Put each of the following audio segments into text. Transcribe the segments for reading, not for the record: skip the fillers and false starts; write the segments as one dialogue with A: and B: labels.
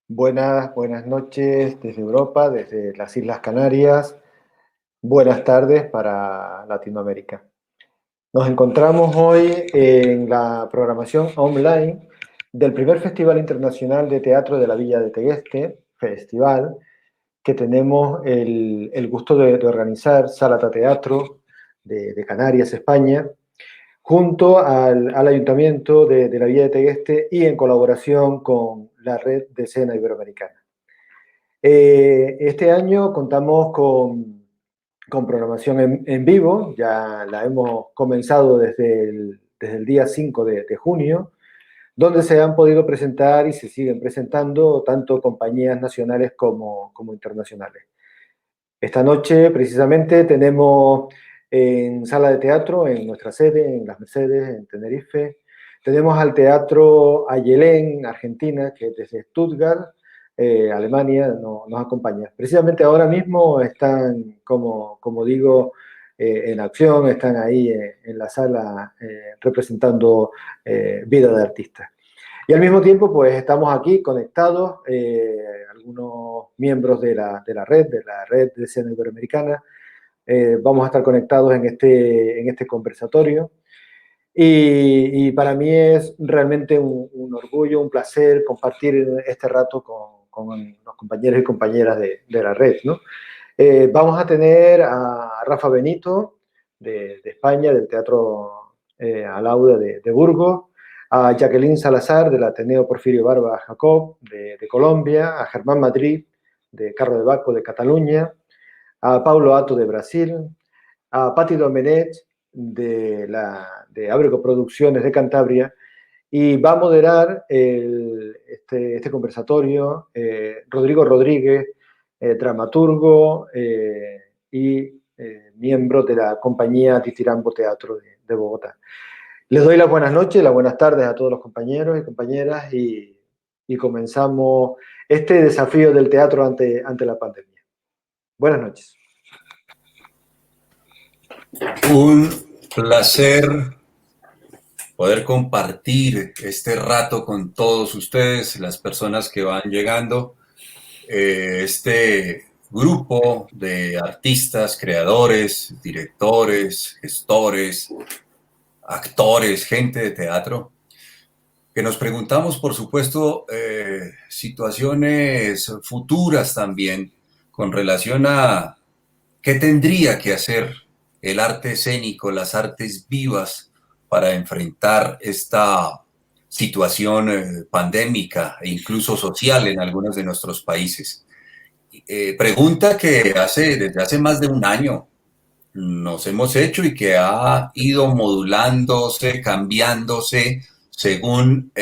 A: Buenas noches desde Europa, desde las Islas Canarias. Buenas tardes para Latinoamérica. Nos encontramos hoy en la programación online del primer Festival Internacional de Teatro de la Villa de Tegueste, festival que tenemos el gusto de organizar, Sálata Teatro de Canarias, España, junto al Ayuntamiento de la Villa de Tegueste y en colaboración con la Red de Escena Iberoamericana. Este año contamos con programación en vivo, ya la hemos comenzado desde el día 5 de junio, donde se han podido presentar y se siguen presentando tanto compañías nacionales como internacionales. Esta noche, precisamente, tenemos en sala de teatro, en nuestra sede, en Las Mercedes, en Tenerife, tenemos al Teatro Ayelén, Argentina, que desde Stuttgart, Alemania, nos acompaña. Precisamente ahora mismo están, como digo, en acción, están ahí en la sala representando vida de artistas. Y al mismo tiempo, pues estamos aquí conectados, algunos miembros de la red de escena iberoamericana. Vamos a estar conectados en este conversatorio. Y para mí es realmente un orgullo, un placer compartir este rato con los compañeros y compañeras de la red, ¿no? Vamos a tener a Rafa Benito, de España, del Teatro Alauda de Burgos, a Jacqueline Salazar, del Ateneo Porfirio Barba Jacob, de Colombia, a Germán Madrid, de Carro de Baco, de Cataluña, a Paulo Ato, de Brasil, a Patti Domenech, de Abrego Producciones de Cantabria, y va a moderar este conversatorio Rodrigo Rodríguez, dramaturgo y miembro de la compañía Titirambo Teatro de Bogotá. Les doy las buenas noches, las buenas tardes a todos los compañeros y compañeras y comenzamos este desafío del teatro ante la pandemia. Buenas noches.
B: Un placer poder compartir este rato con todos ustedes, las personas que van llegando, este grupo de artistas, creadores, directores, gestores, actores, gente de teatro, que nos preguntamos, por supuesto, situaciones futuras también con relación a qué tendría que hacer el arte escénico, las artes vivas para enfrentar esta situación pandémica e incluso social en algunos de nuestros países. Pregunta que desde hace más de un año nos hemos hecho y que ha ido modulándose, cambiándose según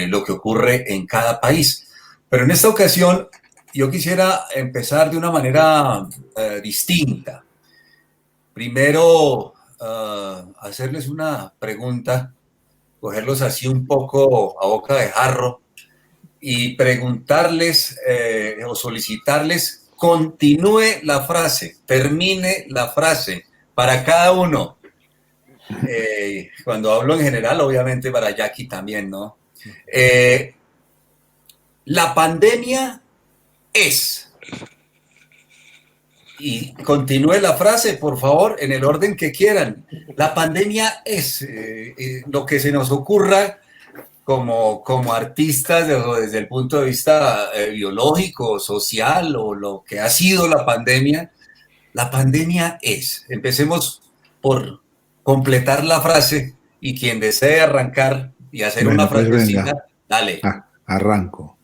B: lo que ocurre en cada país. Pero en esta ocasión yo quisiera empezar de una manera distinta. Primero, hacerles una pregunta, cogerlos así un poco a boca de jarro y preguntarles o solicitarles, continúe la frase, termine la frase para cada uno. Cuando hablo en general, obviamente para Jackie también, ¿no? La pandemia es... Y continúe la frase, por favor, en el orden que quieran. La pandemia es lo que se nos ocurra como artistas desde el punto de vista biológico, social o lo que ha sido la pandemia. La pandemia es. Empecemos por completar la frase y quien desee arrancar y hacer una
C: Bueno, pues
B: frasecita,
C: venga,
B: dale.
C: arranco,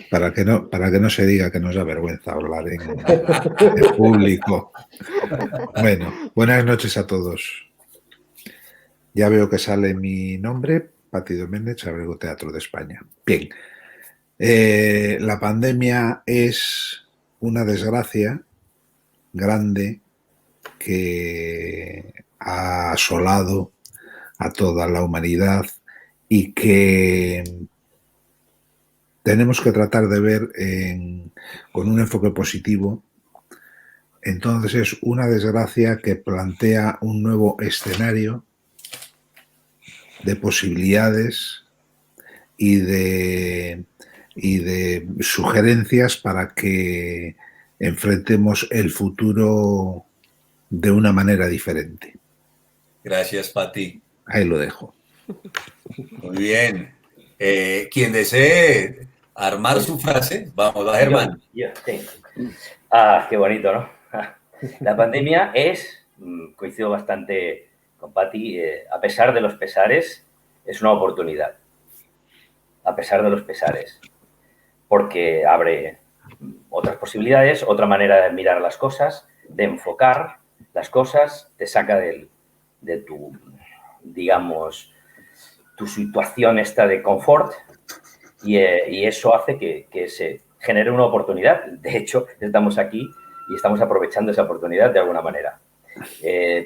C: para que no se diga que nos da vergüenza hablar en público. Bueno, buenas noches a todos. Ya veo que sale mi nombre, Patti Domenech, Abrego Teatro de España. Bien, la pandemia es una desgracia grande que ha asolado a toda la humanidad y que tenemos que tratar de ver con un enfoque positivo. Entonces es una desgracia que plantea un nuevo escenario de posibilidades y de y de sugerencias para que enfrentemos el futuro de una manera diferente.
B: Gracias, Pati.
C: Ahí lo dejo.
B: Muy bien. Quien desee armar su frase, vamos a Germán.
D: Yo tengo. Qué bonito, ¿no? La pandemia es, coincido bastante con Pati, a pesar de los pesares, es una oportunidad. A pesar de los pesares. Porque abre otras posibilidades, otra manera de mirar las cosas, de enfocar las cosas, te saca de tu, digamos, tu situación esta de confort y eso hace que se genere una oportunidad. De hecho, estamos aquí y estamos aprovechando esa oportunidad de alguna manera.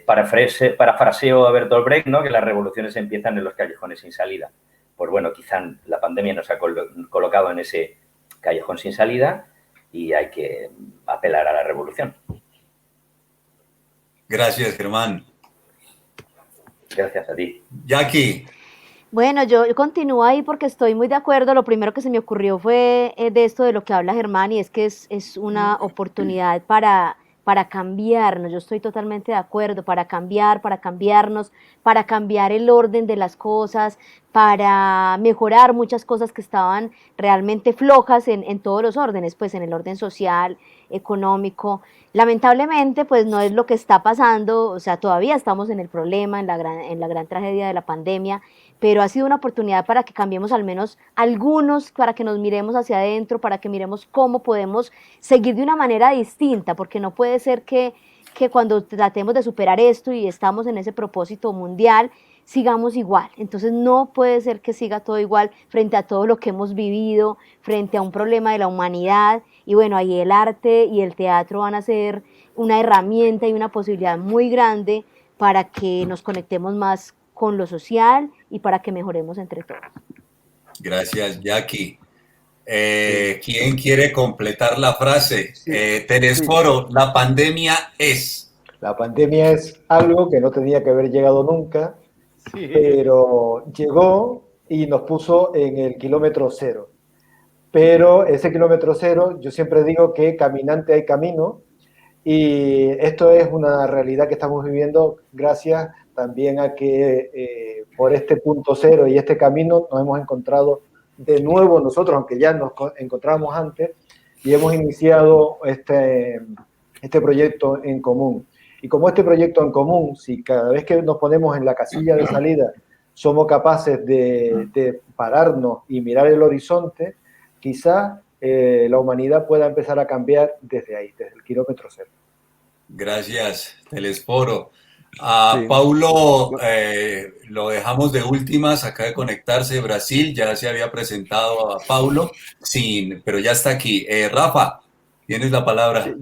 D: Parafraseo a Bertolt Brecht, ¿no? Que las revoluciones empiezan en los callejones sin salida. Pues bueno, quizá la pandemia nos ha colocado en ese callejón sin salida y hay que apelar a la revolución.
B: Gracias, Germán.
D: Gracias a ti.
B: Jackie.
E: Bueno, yo continúo ahí porque estoy muy de acuerdo. Lo primero que se me ocurrió fue de esto de lo que habla Germán y es que es una oportunidad para cambiarnos. Yo estoy totalmente de acuerdo, para cambiar, para cambiarnos, para cambiar el orden de las cosas, para mejorar muchas cosas que estaban realmente flojas en todos los órdenes, pues en el orden social, económico. Lamentablemente, pues no es lo que está pasando, o sea, todavía estamos en el problema, en la gran tragedia de la pandemia, pero ha sido una oportunidad para que cambiemos al menos algunos, para que nos miremos hacia adentro, para que miremos cómo podemos seguir de una manera distinta, porque no puede ser que cuando tratemos de superar esto y estamos en ese propósito mundial, sigamos igual. Entonces no puede ser que siga todo igual frente a todo lo que hemos vivido, frente a un problema de la humanidad. Y bueno, ahí el arte y el teatro van a ser una herramienta y una posibilidad muy grande para que nos conectemos más con lo social y para que mejoremos entre todos.
B: Gracias, Jackie. ¿Quién quiere completar la frase?
A: Sí.
B: Telesforo, la pandemia es.
A: La pandemia es algo que no tenía que haber llegado nunca, pero llegó y nos puso en el kilómetro cero. Pero ese kilómetro cero, yo siempre digo que caminante hay camino, y esto es una realidad que estamos viviendo gracias también a que por este punto cero y este camino nos hemos encontrado de nuevo nosotros, aunque ya nos encontrábamos antes, y hemos iniciado este proyecto en común. Y como este proyecto en común, si cada vez que nos ponemos en la casilla de salida somos capaces de pararnos y mirar el horizonte, quizá la humanidad pueda empezar a cambiar desde ahí, desde el kilómetro cero.
B: Gracias, Telesforo. A Paulo lo dejamos de últimas, acaba de conectarse de Brasil, ya se había presentado a Paulo, pero ya está aquí. Rafa, tienes la palabra.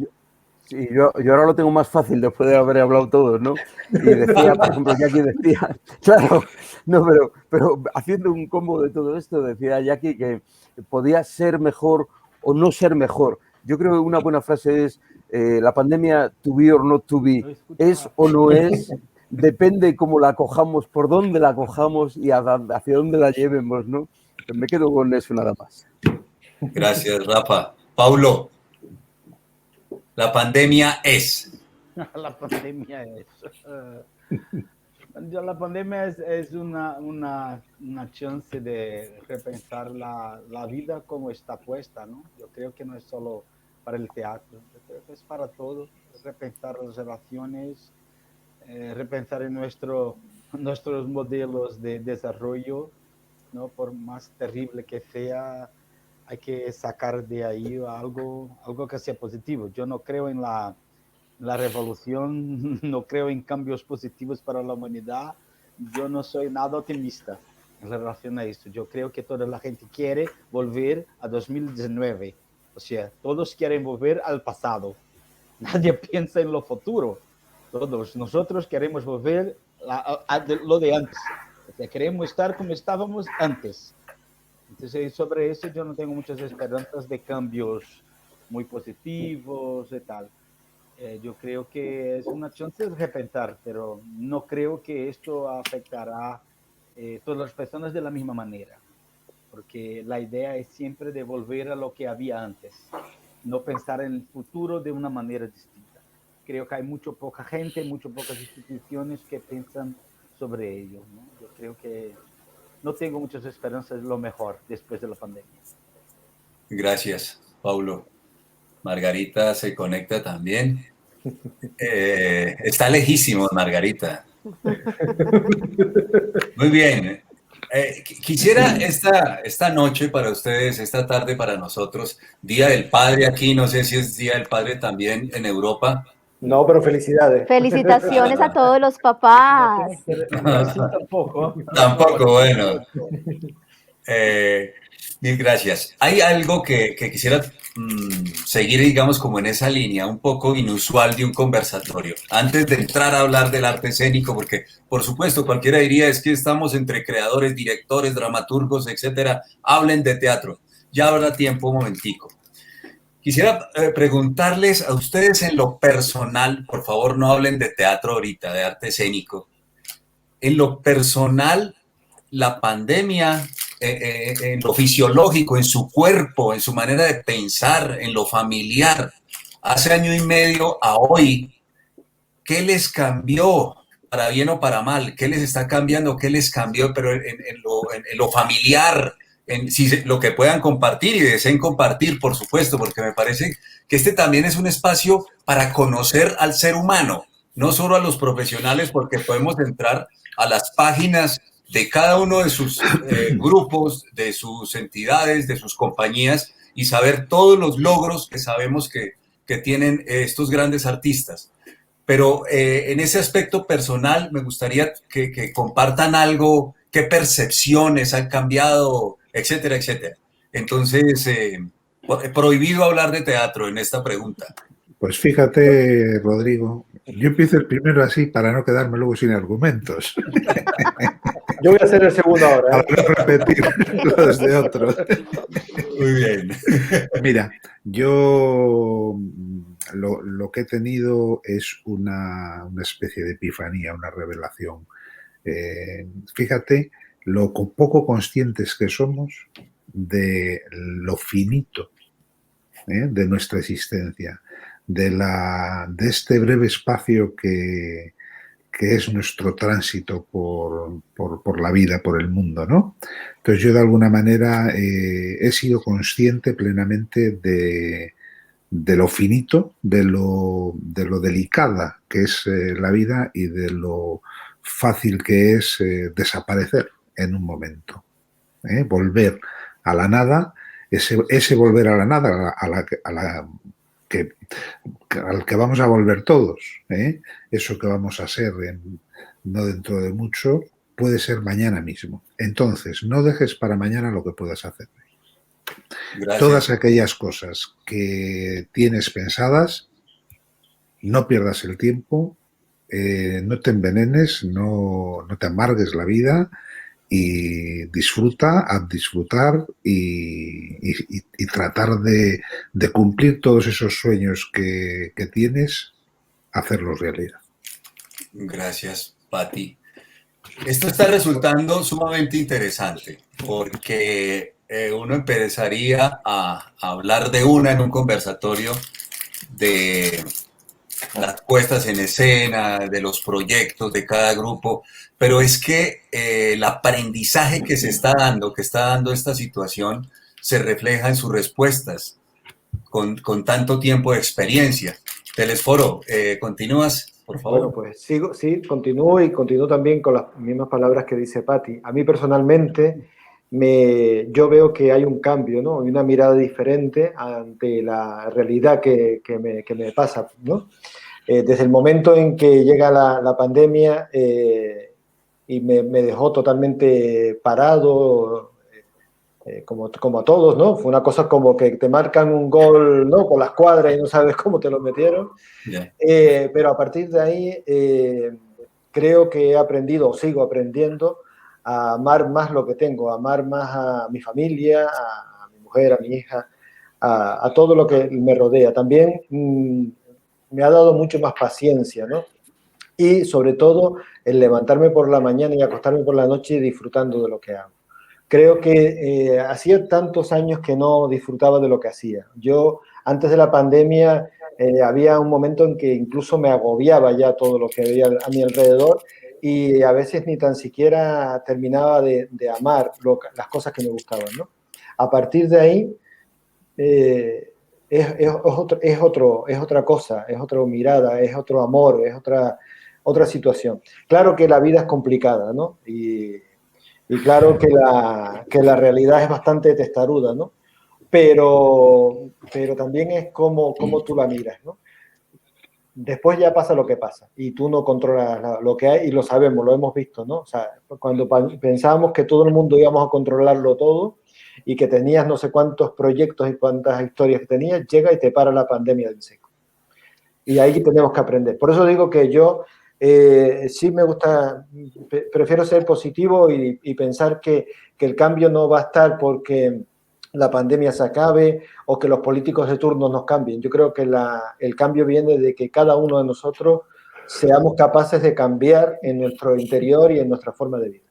F: Sí, yo ahora lo tengo más fácil después de haber hablado todos, ¿no? Y decía, por ejemplo, Jackie decía, claro, no, pero haciendo un combo de todo esto, decía Jackie que podía ser mejor o no ser mejor. Yo creo que una buena frase es, la pandemia to be or not to be, es o no es, depende cómo la cojamos, por dónde la cojamos y hacia dónde la llevemos, ¿no? Me quedo con eso nada más.
B: Gracias, Rafa. Paulo. La pandemia es.
G: La pandemia es. La pandemia es una chance de repensar la vida como está puesta, ¿no? Yo creo que no es solo para el teatro, yo creo que es para todo. Repensar las relaciones, repensar en nuestros modelos de desarrollo, ¿no? Por más terrible que sea, hay que sacar de ahí algo que sea positivo. Yo no creo en la revolución, no creo en cambios positivos para la humanidad. Yo no soy nada optimista en relación a esto. Yo creo que toda la gente quiere volver a 2019. O sea, todos quieren volver al pasado. Nadie piensa en lo futuro. Todos nosotros queremos volver a lo de antes. O sea, queremos estar como estábamos antes. Entonces, sobre eso yo no tengo muchas esperanzas de cambios muy positivos y tal. Yo creo que es una chance de repensar, pero no creo que esto afectará a todas las personas de la misma manera. porque la idea es siempre de volver a lo que había antes, no pensar en el futuro de una manera distinta. Creo que hay poca gente, pocas instituciones que piensan sobre ello, ¿no? Yo creo que no tengo muchas esperanzas de lo mejor después de la pandemia.
B: Gracias, Paulo. Margarita se conecta también. Está lejísimo, Margarita. Muy bien. Quisiera esta noche para ustedes, esta tarde para nosotros, Día del Padre aquí, no sé si es Día del Padre también en Europa.
A: No, pero felicidades.
E: Felicitaciones a todos los papás.
G: No, así tampoco.
B: Tampoco, bueno. Mil gracias. Hay algo que quisiera seguir, digamos, como en esa línea, un poco inusual de un conversatorio. Antes de entrar a hablar del arte escénico, porque, por supuesto, cualquiera diría es que estamos entre creadores, directores, dramaturgos, etcétera. Hablen de teatro. Ya habrá tiempo, un momentico. Quisiera preguntarles a ustedes en lo personal, por favor, no hablen de teatro ahorita, de arte escénico. En lo personal, la pandemia, en lo fisiológico, en su cuerpo, en su manera de pensar, en lo familiar, hace año y medio a hoy, ¿qué les cambió? Para bien o para mal, ¿qué les está cambiando? ¿Qué les cambió? Pero en lo familiar, lo que puedan compartir y deseen compartir, por supuesto, porque me parece que este también es un espacio para conocer al ser humano, no solo a los profesionales, porque podemos entrar a las páginas de cada uno de sus grupos, de sus entidades, de sus compañías y saber todos los logros que sabemos que tienen estos grandes artistas. Pero en ese aspecto personal me gustaría que compartan algo, qué percepciones han cambiado, etcétera, etcétera. Entonces, prohibido hablar de teatro en esta pregunta.
C: Pues fíjate, Rodrigo, yo empiezo el primero así para no quedarme luego sin argumentos.
A: Yo voy a hacer el segundo ahora.
C: Para no repetir los de otros.
B: Muy bien.
C: Mira, yo lo que he tenido es una especie de epifanía, una revelación. Fíjate lo poco conscientes que somos de lo finito de nuestra existencia, de este breve espacio que es nuestro tránsito por la vida, por el mundo, ¿no? Entonces yo de alguna manera he sido consciente plenamente de lo finito, de lo delicada que es la vida y de lo fácil que es desaparecer en un momento. Volver a la nada, ese volver a la nada al que vamos a volver todos, eso que vamos a ser no dentro de mucho, puede ser mañana mismo. Entonces, no dejes para mañana lo que puedas hacer. Gracias. Todas aquellas cosas que tienes pensadas, no pierdas el tiempo, no te envenenes, no te amargues la vida y disfruta, haz disfrutar y tratar de cumplir todos esos sueños que tienes, hacerlos realidad.
B: Gracias, Pati. Esto está resultando sumamente interesante porque uno empezaría a hablar de en un conversatorio de las puestas en escena, de los proyectos de cada grupo, pero es que el aprendizaje que está dando esta situación, se refleja en sus respuestas con tanto tiempo de experiencia. Telesforo, ¿continúas, por favor?
A: Bueno, pues continúo también con las mismas palabras que dice Pati. A mí personalmente, yo veo que hay un cambio, ¿no? Y una mirada diferente ante la realidad que me pasa, ¿no? Desde el momento en que llega la pandemia y me dejó totalmente parado, como a todos, ¿no? Fue una cosa como que te marcan un gol, ¿no? Por la escuadra y no sabes cómo te lo metieron. Yeah. Pero a partir de ahí creo que he aprendido, o sigo aprendiendo, a amar más lo que tengo, a amar más a mi familia, a mi mujer, a mi hija, a todo lo que me rodea. También me ha dado mucho más paciencia, ¿no? Y sobre todo el levantarme por la mañana y acostarme por la noche disfrutando de lo que hago. Creo que hacía tantos años que no disfrutaba de lo que hacía. Yo, antes de la pandemia, había un momento en que incluso me agobiaba ya todo lo que había a mi alrededor y a veces ni tan siquiera terminaba de amar las cosas que me gustaban, ¿no? A partir de ahí, es otra cosa, es otra mirada, es otro amor, es otra situación. Claro que la vida es complicada, ¿no? Y claro que la realidad es bastante testaruda, ¿no? Pero también es como tú la miras, ¿no? Después ya pasa lo que pasa y tú no controlas lo que hay y lo sabemos, lo hemos visto, ¿no? O sea, cuando pensábamos que todo el mundo íbamos a controlarlo todo y que tenías no sé cuántos proyectos y cuántas historias que tenías, llega y te para la pandemia del seco. Y ahí tenemos que aprender. Por eso digo que yo sí me gusta, prefiero ser positivo y pensar que el cambio no va a estar porque la pandemia se acabe o que los políticos de turno nos cambien. Yo creo que el cambio viene de que cada uno de nosotros seamos capaces de cambiar en nuestro interior y en nuestra forma de vida.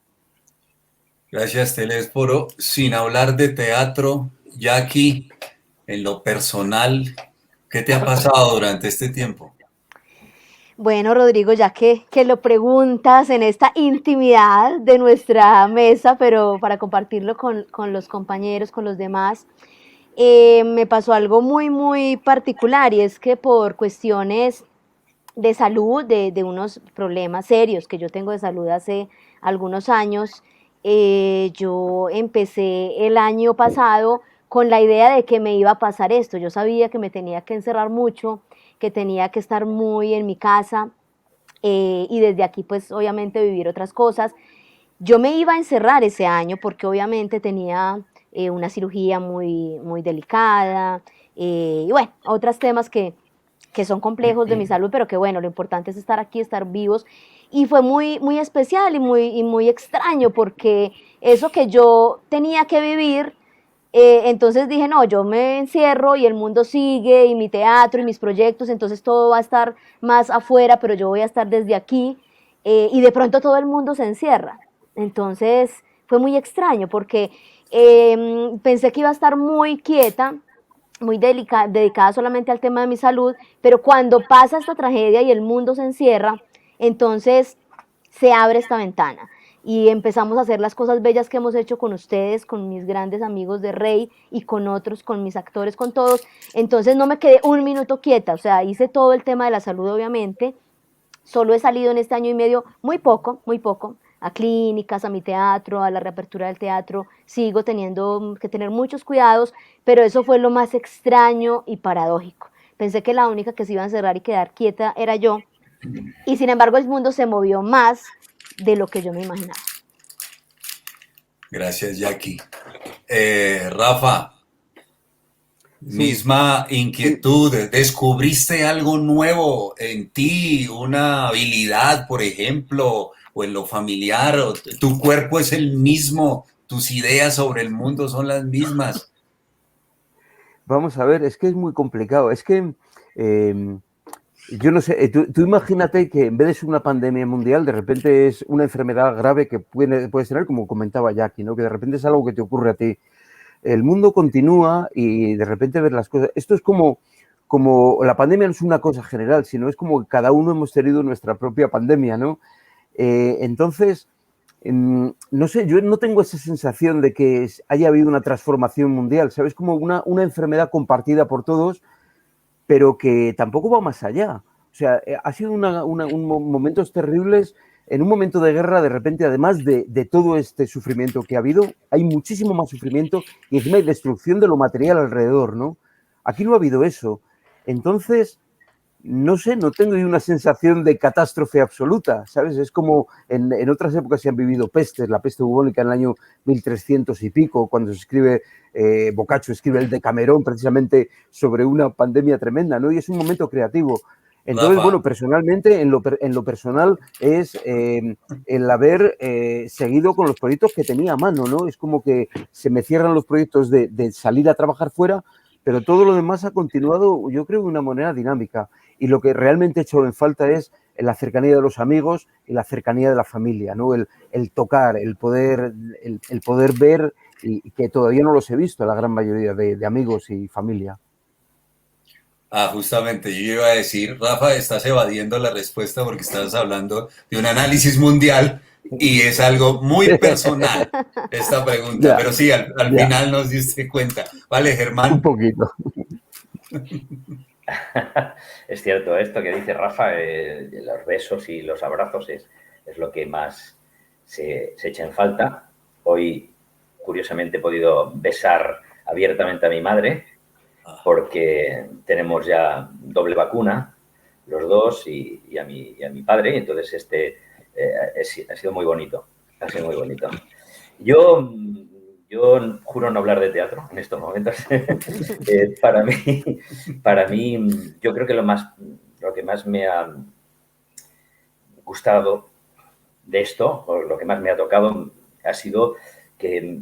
B: Gracias, Telésforo. Sin hablar de teatro, Jackie, en lo personal, ¿qué te ha pasado durante este tiempo?
E: Bueno, Rodrigo, ya que lo preguntas en esta intimidad de nuestra mesa, pero para compartirlo con los compañeros, con los demás, me pasó algo muy, muy particular y es que por cuestiones de salud, de unos problemas serios que yo tengo de salud hace algunos años, yo empecé el año pasado con la idea de que me iba a pasar esto. Yo sabía que me tenía que encerrar mucho, que tenía que estar muy en mi casa y desde aquí pues obviamente vivir otras cosas. Yo me iba a encerrar ese año porque obviamente tenía una cirugía muy, muy delicada y bueno, otros temas que son complejos de mi salud, pero que bueno, lo importante es estar aquí, estar vivos. Y fue muy, muy especial y muy extraño porque eso que yo tenía que vivir, entonces dije, no, yo me encierro y el mundo sigue y mi teatro y mis proyectos, entonces todo va a estar más afuera, pero yo voy a estar desde aquí y de pronto todo el mundo se encierra. Entonces fue muy extraño porque pensé que iba a estar muy quieta, muy dedicada solamente al tema de mi salud, pero cuando pasa esta tragedia y el mundo se encierra, entonces se abre esta ventana y empezamos a hacer las cosas bellas que hemos hecho con ustedes, con mis grandes amigos de Rey y con otros, con mis actores, con todos. Entonces no me quedé un minuto quieta, o sea, hice todo el tema de la salud obviamente. Solo he salido en este año y medio muy poco, a clínicas, a mi teatro, a la reapertura del teatro. Sigo teniendo que tener muchos cuidados, pero eso fue lo más extraño y paradójico. Pensé que la única que se iba a encerrar y quedar quieta era yo, y sin embargo el mundo se movió más de lo que yo me imaginaba.
B: Gracias, Jackie. Rafa,
F: Sí.
B: misma inquietud, ¿descubriste algo nuevo en ti, una habilidad, por ejemplo, o en lo familiar, o tu cuerpo es el mismo, tus ideas sobre el mundo son las mismas?
F: Vamos a ver, es que es muy complicado. Es que yo no sé, tú imagínate que en vez de ser una pandemia mundial, de repente es una enfermedad grave que puedes tener, como comentaba Jackie, ¿no? Que de repente es algo que te ocurre a ti. El mundo continúa y de repente ves las cosas. Esto es como la pandemia no es una cosa general, sino es como que cada uno hemos tenido nuestra propia pandemia, ¿no? Entonces, no sé, yo no tengo esa sensación de que haya habido una transformación mundial, ¿sabes? Como una enfermedad compartida por todos, pero que tampoco va más allá. O sea, ha sido momentos terribles. En un momento de guerra, de repente, además de todo este sufrimiento que ha habido, hay muchísimo más sufrimiento y encima hay destrucción de lo material alrededor, ¿no? Aquí no ha habido eso. Entonces, no sé, no tengo una sensación de catástrofe absoluta, ¿sabes? Es como en otras épocas se han vivido pestes, la peste bubónica en el año 1300 y pico, cuando se escribe, Boccaccio escribe el Decamerón precisamente sobre una pandemia tremenda, ¿no? Y es un momento creativo. Entonces,
B: Rafa,
F: bueno, personalmente, en lo personal es el haber seguido con los proyectos que tenía a mano, ¿no? Es como que se me cierran los proyectos de salir a trabajar fuera, pero todo lo demás ha continuado, yo creo, de una manera dinámica. Y lo que realmente he hecho en falta es la cercanía de los amigos y la cercanía de la familia, ¿no? El tocar, el poder ver, y que todavía no los he visto, la gran mayoría de amigos y familia.
B: Justamente, yo iba a decir, Rafa, estás evadiendo la respuesta porque estás hablando de un análisis mundial y es algo muy personal esta pregunta,
F: Ya,
B: pero sí, al
F: ya.
B: final nos diste cuenta. Vale, Germán.
F: Un poquito.
D: Es cierto esto que dice Rafa, los besos y los abrazos es lo que más se echa en falta. Hoy, curiosamente, he podido besar abiertamente a mi madre porque tenemos ya doble vacuna, los dos, y a mi padre. Entonces, ha sido muy bonito. Ha sido muy bonito. Yo juro no hablar de teatro en estos momentos. Para mí, yo creo que lo que más me ha gustado de esto, o lo que más me ha tocado, ha sido que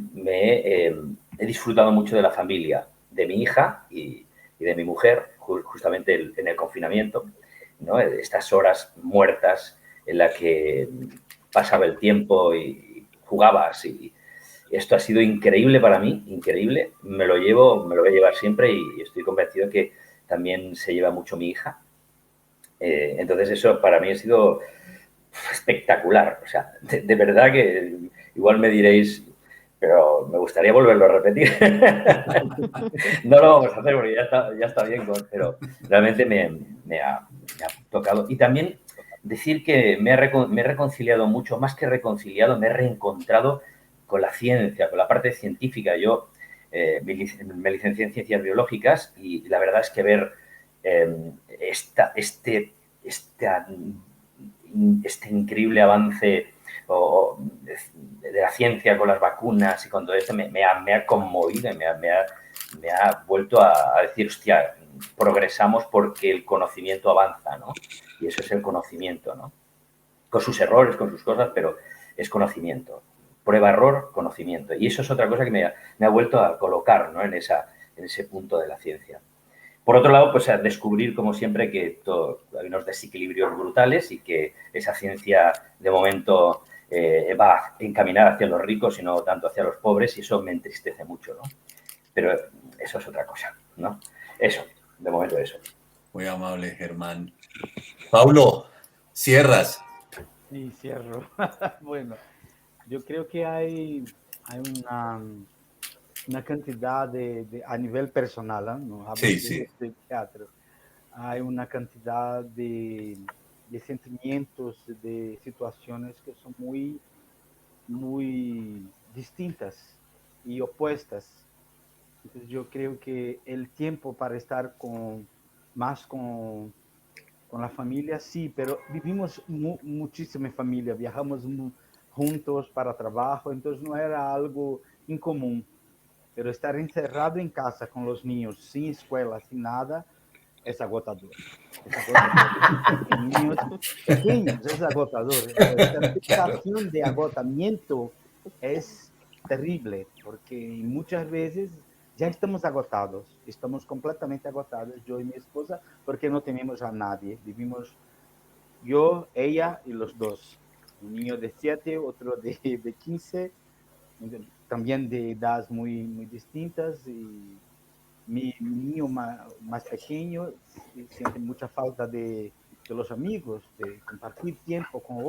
D: he disfrutado mucho de la familia, de mi hija y de mi mujer, justamente en el confinamiento, ¿no? Estas horas muertas en las que pasaba el tiempo y jugabas, y esto ha sido increíble para mí, increíble. Me lo voy a llevar siempre, y estoy convencido que también se lleva mucho mi hija. Entonces eso para mí ha sido espectacular. O sea, de verdad que igual me diréis, pero me gustaría volverlo a repetir. No lo vamos a hacer porque ya está bien, pero realmente me ha tocado. Y también decir que me he reconciliado mucho, más que reconciliado, me he reencontrado con la ciencia, con la parte científica. Yo me licencié en Ciencias Biológicas, y la verdad es que ver este increíble avance de la ciencia con las vacunas y con todo esto me ha conmovido, me ha vuelto a decir, hostia, progresamos porque el conocimiento avanza, ¿no? Y eso es el conocimiento, ¿no? Con sus errores, con sus cosas, pero es conocimiento. Prueba, error, conocimiento. Y eso es otra cosa que me ha vuelto a colocar, ¿no? En ese punto de la ciencia. Por otro lado, pues a descubrir, como siempre, que hay unos desequilibrios brutales y que esa ciencia, de momento, va encaminada hacia los ricos y no tanto hacia los pobres, y eso me entristece mucho, ¿no? Pero eso es otra cosa, ¿no? Eso, de momento eso.
B: Muy amable, Germán. Paulo, cierras.
G: Sí, cierro. Bueno, yo creo que hay una cantidad a nivel personal, ¿eh? No hablo
B: Sí.
G: de teatro. Hay una cantidad de sentimientos, de situaciones que son muy, muy distintas y opuestas. Entonces yo creo que el tiempo para estar más con la familia, sí, pero vivimos muchísimo en familia, viajamos juntos para trabajo, entonces no era algo incomún. Pero estar encerrado en casa con los niños, sin escuela, sin nada, es agotador. Es agotador. Niños pequeños, es agotador. Esta sensación de agotamiento es terrible, porque muchas veces ya estamos agotados, estamos completamente agotados, yo y mi esposa, porque no tenemos a nadie. Vivimos yo, ella y los dos. Un niño de 7, otro de 15, también de edades muy, muy distintas, y mi niño más pequeño siente mucha falta de los amigos, de compartir tiempo con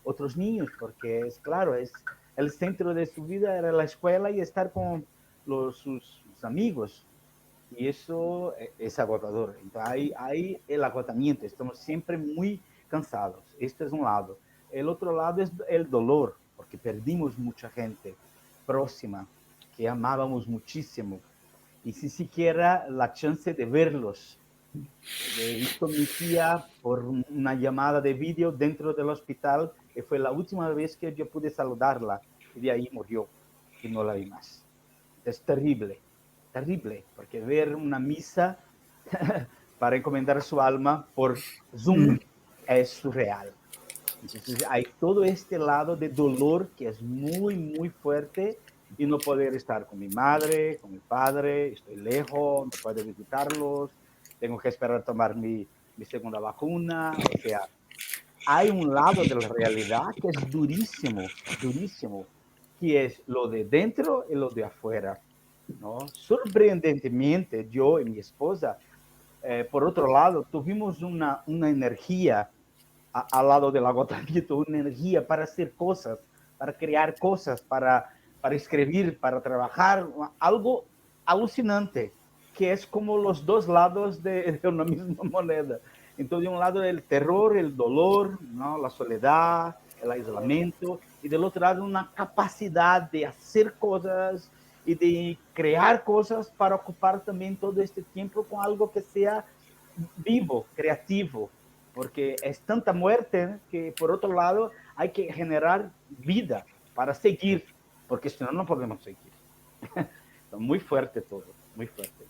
G: otros niños, porque es claro, es el centro de su vida era la escuela y estar con sus amigos, y eso es agotador. Entonces hay el agotamiento, estamos siempre muy cansados. Este es un lado. El otro lado es el dolor, porque perdimos mucha gente próxima que amábamos muchísimo, y sin siquiera la chance de verlos. He visto a mi tía por una llamada de vídeo dentro del hospital, que fue la última vez que yo pude saludarla, y de ahí murió y no la vi más. Es terrible, terrible, porque ver una misa para encomendar su alma por Zoom es surreal. Entonces hay todo este lado de dolor que es muy, muy fuerte, y no poder estar con mi madre, con mi padre, estoy lejos, no puedo visitarlos, tengo que esperar tomar mi segunda vacuna, o sea, hay un lado de la realidad que es durísimo, durísimo, que es lo de dentro y lo de afuera, ¿no? Sorprendentemente, yo y mi esposa, por otro lado, tuvimos una energía al lado del agotamiento, una energía para hacer cosas, para crear cosas, para escribir, para trabajar, algo alucinante, que es como los dos lados de una misma moneda. Entonces, de un lado el terror, el dolor, ¿no? La soledad, el aislamiento, y del otro lado una capacidad de hacer cosas y de crear cosas para ocupar también todo este tiempo con algo que sea vivo, creativo, porque es tanta muerte que por otro lado hay que generar vida para seguir, porque si no, no podemos seguir. Muy fuerte todo, muy fuerte.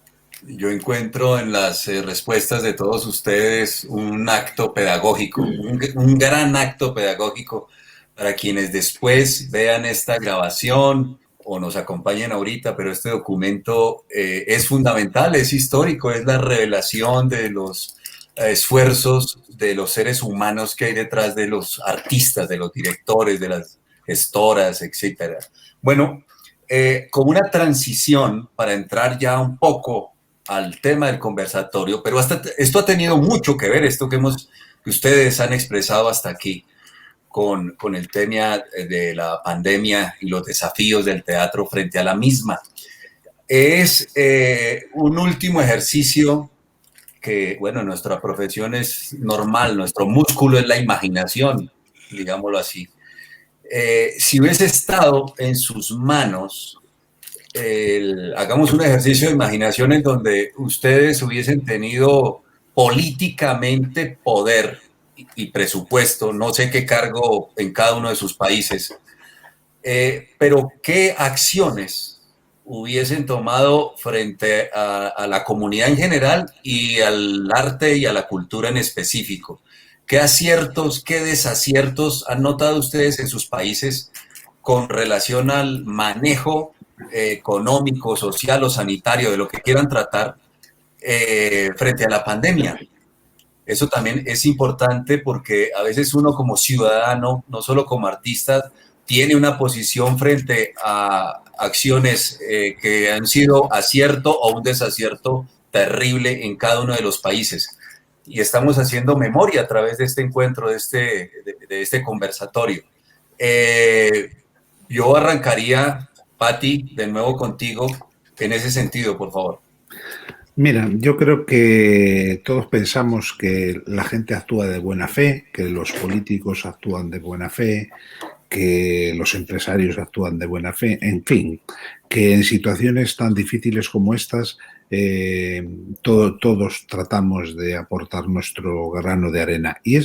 B: Yo encuentro en las respuestas de todos ustedes un acto pedagógico, un gran acto pedagógico para quienes después vean esta grabación o nos acompañen ahorita, pero este documento es fundamental, es histórico, es la revelación de los esfuerzos de los seres humanos que hay detrás de los artistas, de los directores, de las gestoras, etcétera. Bueno, como una transición para entrar ya un poco al tema del conversatorio, pero esto ha tenido mucho que ver, esto que ustedes han expresado hasta aquí, con el tema de la pandemia y los desafíos del teatro frente a la misma. Es un último ejercicio que, bueno, nuestra profesión es normal, nuestro músculo es la imaginación, digámoslo así. Si hubiese estado en sus manos, hagamos un ejercicio de imaginación en donde ustedes hubiesen tenido políticamente poder y presupuesto, no sé qué cargo en cada uno de sus países, pero qué acciones hubiesen tomado frente a la comunidad en general y al arte y a la cultura en específico. ¿Qué aciertos, qué desaciertos han notado ustedes en sus países con relación al manejo económico, social o sanitario, de lo que quieran tratar, frente a la pandemia? Eso también es importante porque a veces uno como ciudadano, no solo como artista, tiene una posición frente a acciones que han sido acierto o un desacierto terrible en cada uno de los países. Y estamos haciendo memoria a través de este encuentro, de este conversatorio. Yo arrancaría, Patti, de nuevo contigo, en ese sentido, por favor.
C: Mira, yo creo que todos pensamos que la gente actúa de buena fe, que los políticos actúan de buena fe, que los empresarios actúan de buena fe, en fin, que en situaciones tan difíciles como estas todos tratamos de aportar nuestro grano de arena. Y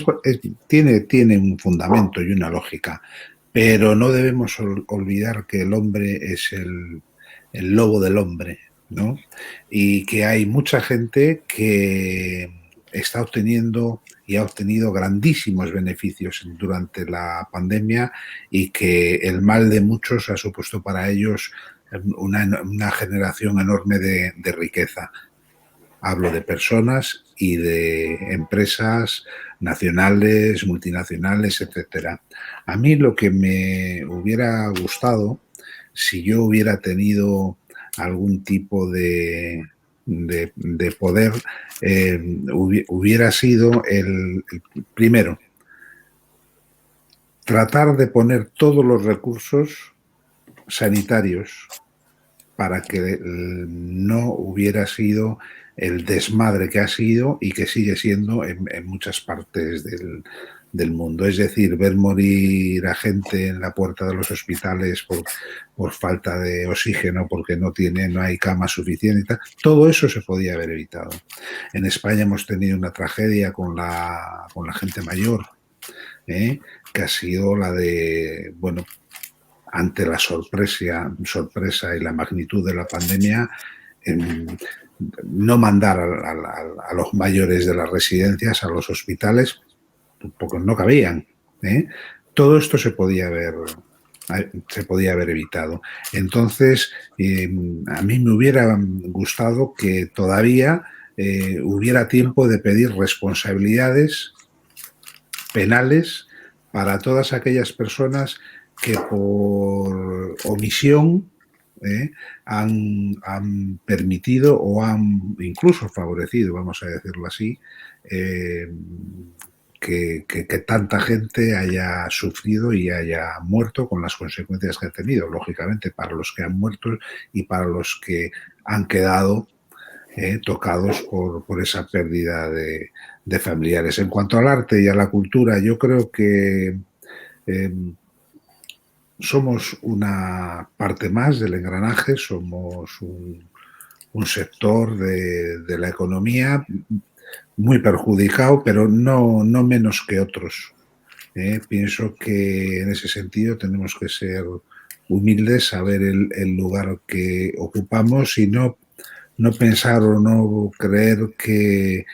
C: tiene un fundamento y una lógica, pero no debemos olvidar que el hombre es el lobo del hombre, ¿no? Y que hay mucha gente que está obteniendo y ha obtenido grandísimos beneficios durante la pandemia y que el mal de muchos ha supuesto para ellos una generación enorme de riqueza. Hablo de personas y de empresas nacionales, multinacionales, etcétera. A mí lo que me hubiera gustado, si yo hubiera tenido algún tipo de poder, hubiera sido el primero, tratar de poner todos los recursos sanitarios para que no hubiera sido el desmadre que ha sido y que sigue siendo en muchas partes del mundo. Es decir, ver morir a gente en la puerta de los hospitales por falta de oxígeno, porque no hay camas suficientes y tal. Todo eso se podía haber evitado. En España hemos tenido una tragedia con la gente mayor, que ha sido la de, bueno, ante la sorpresa y la magnitud de la pandemia, no mandar a los mayores de las residencias a los hospitales porque no cabían. Todo esto se podía haber evitado. Entonces, a mí me hubiera gustado que todavía hubiera tiempo de pedir responsabilidades penales para todas aquellas personas que por omisión han permitido o han incluso favorecido, vamos a decirlo así, que tanta gente haya sufrido y haya muerto con las consecuencias que ha tenido, lógicamente, para los que han muerto y para los que han quedado tocados por esa pérdida de familiares. En cuanto al arte y a la cultura, yo creo que somos una parte más del engranaje, somos un sector de la economía muy perjudicado, pero no menos que otros. Pienso que en ese sentido tenemos que ser humildes, saber el lugar que ocupamos y no pensar o no creer que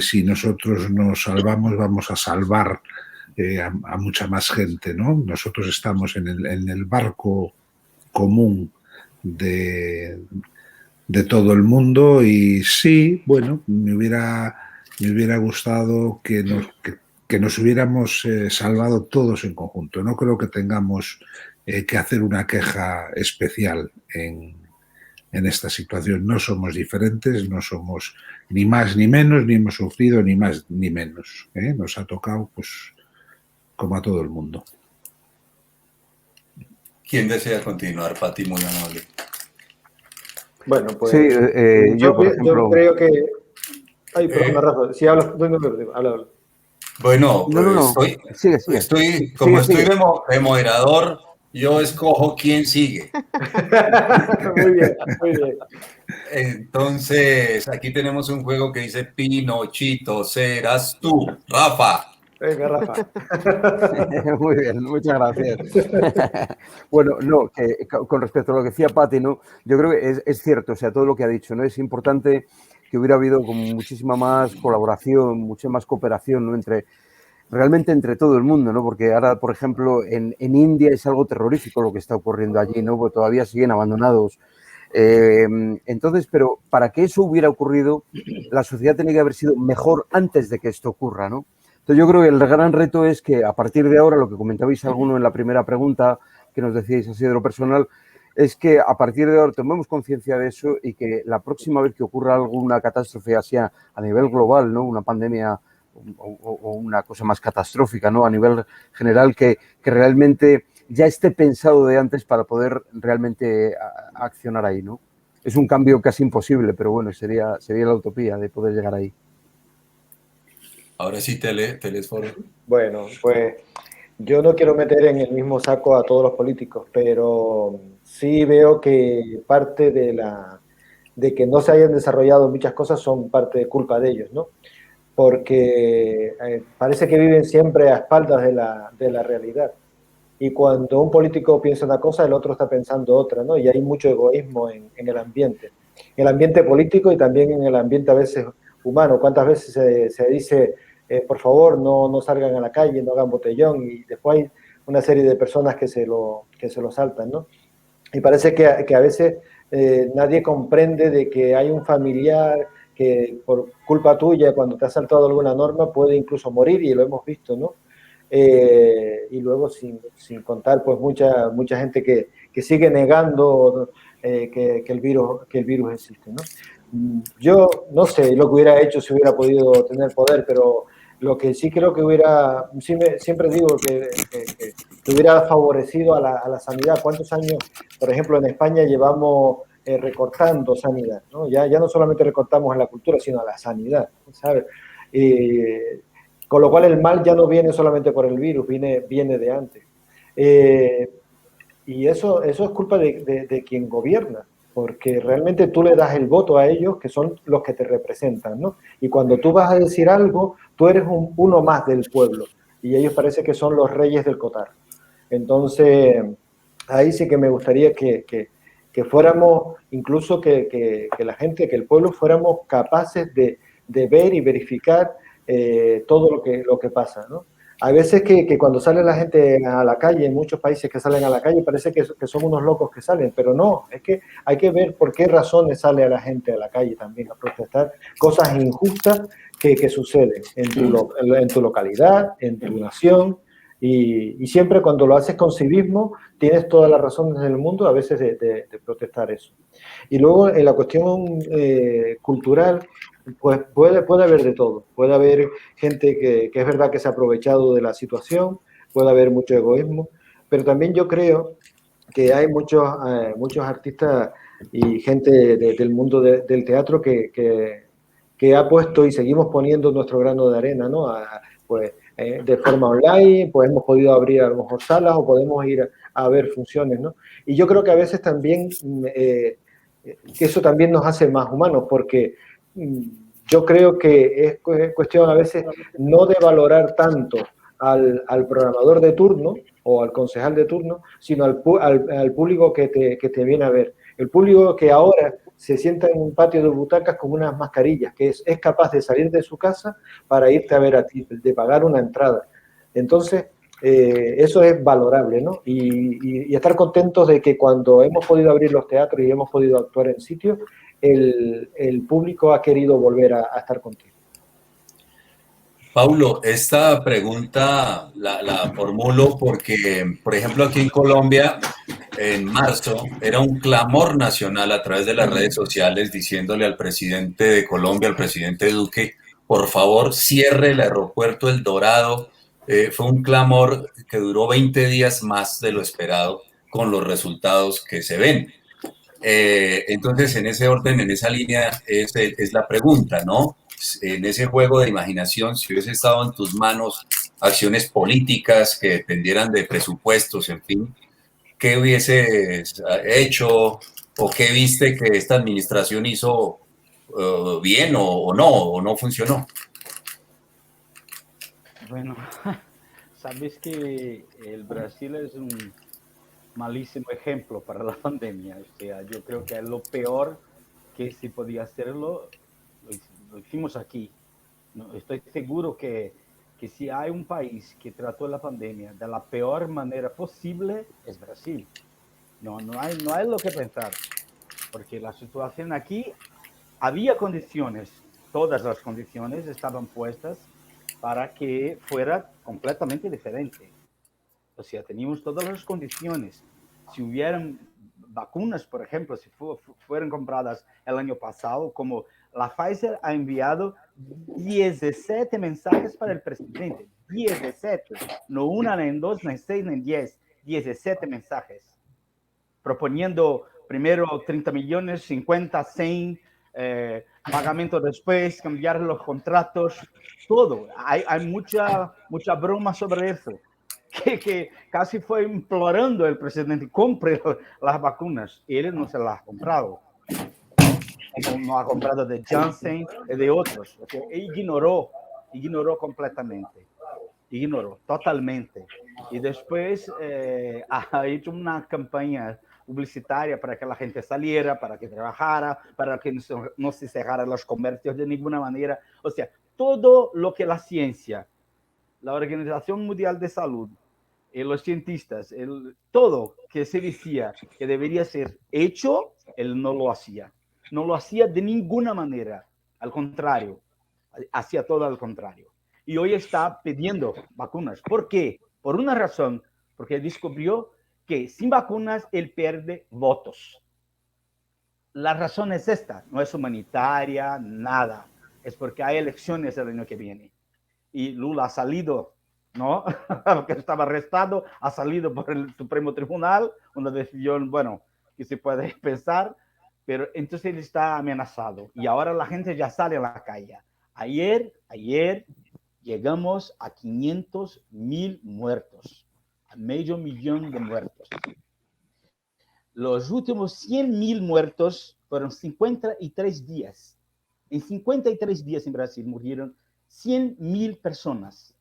C: si nosotros nos salvamos vamos a salvar a mucha más gente, ¿no? Nosotros estamos en el barco común de todo el mundo y sí, bueno, me hubiera gustado que nos hubiéramos salvado todos en conjunto. No creo que tengamos que hacer una queja especial en esta situación. No somos diferentes, no somos ni más ni menos, ni hemos sufrido ni más ni menos. Nos ha tocado, pues, como a todo el mundo.
B: ¿Quién desea continuar, Pati? Muy amable.
A: Bueno, pues
F: Sí, yo, por ejemplo...
A: yo creo que... Ay, perdona, Rafa, si hablas, habla.
B: Bueno, pues
F: no. Sigue.
B: Estoy de moderador, yo escojo quién sigue.
A: Muy bien, muy bien.
B: Entonces, aquí tenemos un juego que dice Pinochito, serás tú, Rafa.
A: Venga, Rafa.
F: Muy bien, muchas gracias. Bueno, no, que con respecto a lo que decía Pati, ¿no? Yo creo que es cierto, o sea, todo lo que ha dicho, ¿no? Es importante que hubiera habido como muchísima más colaboración, mucha más cooperación, ¿no? Realmente entre todo el mundo, ¿no? Porque ahora, por ejemplo, en India es algo terrorífico lo que está ocurriendo allí, ¿no? Porque todavía siguen abandonados. Entonces, pero para que eso hubiera ocurrido, la sociedad tenía que haber sido mejor antes de que esto ocurra, ¿no? Entonces yo creo que el gran reto es que a partir de ahora, lo que comentabais alguno en la primera pregunta que nos decíais así de lo personal, es que a partir de ahora tomemos conciencia de eso y que la próxima vez que ocurra alguna catástrofe así a nivel global, ¿no? Una pandemia o una cosa más catastrófica, ¿no? A nivel general, que realmente ya esté pensado de antes para poder realmente accionar ahí, ¿no? Es un cambio casi imposible, pero bueno, sería la utopía de poder llegar ahí.
B: Ahora sí, Telesforo.
A: Bueno, pues yo no quiero meter en el mismo saco a todos los políticos, pero sí veo que parte de que no se hayan desarrollado muchas cosas son parte de culpa de ellos, ¿no? Porque parece que viven siempre a espaldas de la realidad. Y cuando un político piensa una cosa, el otro está pensando otra, ¿no? Y hay mucho egoísmo en el ambiente político y también en el ambiente a veces humano. ¿Cuántas veces se dice, por favor, no salgan a la calle, no hagan botellón? Y después hay una serie de personas que se lo saltan, ¿no? Y parece que a veces nadie comprende de que hay un familiar que por culpa tuya, cuando te ha saltado alguna norma, puede incluso morir, y lo hemos visto, ¿no? Y luego sin contar pues mucha gente que sigue negando que el virus existe, ¿no? Yo no sé lo que hubiera hecho si hubiera podido tener poder, pero lo que sí creo que siempre digo que hubiera favorecido a la sanidad. ¿Cuántos años, por ejemplo, en España llevamos recortando sanidad, ¿no? Ya no solamente recortamos en la cultura, sino a la sanidad, ¿sabes? Con lo cual el mal ya no viene solamente por el virus, viene de antes. Y eso es culpa de quien gobierna, porque realmente tú le das el voto a ellos, que son los que te representan, ¿no? Y cuando tú vas a decir algo, tú eres uno más del pueblo, y ellos parece que son los reyes del cotar. Entonces, ahí sí que me gustaría que fuéramos, incluso que la gente, que el pueblo fuéramos capaces de ver y verificar todo lo que pasa, ¿no? Hay veces que cuando sale la gente a la calle, en muchos países que salen a la calle, parece que son unos locos que salen, pero no, es que hay que ver por qué razones sale a la gente a la calle también a protestar cosas injustas que suceden en tu localidad, en tu nación, y siempre cuando lo haces con civismo, tienes todas las razones del mundo a veces de protestar eso. Y luego en la cuestión cultural, pues puede haber de todo. Puede haber gente que es verdad que se ha aprovechado de la situación, puede haber mucho egoísmo, pero también yo creo que hay muchos artistas y gente del mundo del teatro que ha puesto y seguimos poniendo nuestro grano de arena, ¿no? Pues de forma online, pues hemos podido abrir a lo mejor salas o podemos ir a ver funciones, ¿no? Y yo creo que a veces también que eso también nos hace más humanos, porque yo creo que es cuestión a veces no de valorar tanto al programador de turno o al concejal de turno, sino al público que te viene a ver. El público que ahora se sienta en un patio de butacas con unas mascarillas, que es capaz de salir de su casa para irte a ver a ti, de pagar una entrada. Entonces, eso es valorable, ¿no? Y estar contentos de que cuando hemos podido abrir los teatros y hemos podido actuar en sitios, el público ha querido volver a estar contigo.
B: Paulo, esta pregunta la formulo porque, por ejemplo, aquí en Colombia, en marzo, era un clamor nacional a través de las redes sociales diciéndole al presidente de Colombia, al presidente Duque, por favor, cierre el aeropuerto El Dorado. Fue un clamor que duró 20 días más de lo esperado con los resultados que se ven. Entonces, en ese orden, en esa línea, es la pregunta, ¿no? En ese juego de imaginación, si hubiese estado en tus manos acciones políticas que dependieran de presupuestos, en fin, ¿qué hubieses hecho o qué viste que esta administración hizo bien o no funcionó?
G: Bueno, sabes que el Brasil es un malísimo ejemplo para la pandemia. O sea, yo creo que es lo peor que se podía hacerlo, lo hicimos aquí. No, estoy seguro que si hay un país que trató la pandemia de la peor manera posible, es Brasil. No hay lo que pensar, porque la situación aquí, había condiciones, todas las condiciones estaban puestas para que fuera completamente diferente. O sea, teníamos todas las condiciones. Si hubieran vacunas, por ejemplo, si fueran compradas el año pasado, como la Pfizer ha enviado 17 mensajes para el presidente. 17. No una, ni dos, ni seis, ni 10. 17 mensajes. Proponiendo primero 30 millones, 50, 100, pagamento después, cambiar los contratos, todo. Hay mucha broma sobre eso. Que casi fue implorando el presidente, compre las vacunas. Y él no se las ha comprado. No ha comprado de Janssen y de otros. O sea, ignoró completamente. Ignoró totalmente. Y después ha hecho una campaña publicitaria para que la gente saliera, para que trabajara, para que no se cerraran los comercios de ninguna manera. O sea, todo lo que la ciencia, la Organización Mundial de Salud, los cientistas, todo que se decía que debería ser hecho, él no lo hacía. No lo hacía de ninguna manera. Al contrario, hacía todo al contrario. Y hoy está pidiendo vacunas. ¿Por qué? Por una razón, porque descubrió que sin vacunas él pierde votos. La razón es esta, no es humanitaria, nada. Es porque hay elecciones el año que viene. Y Lula ha salido, ¿no? Porque estaba arrestado, ha salido por el Supremo Tribunal, una decisión, bueno, que se puede pensar, pero entonces él está amenazado. Y ahora la gente ya sale a la calle. Ayer llegamos a 500,000 muertos, a medio millón de muertos. Los últimos 100,000 muertos fueron 53 días. En 53 días en Brasil murieron 100,000 personas.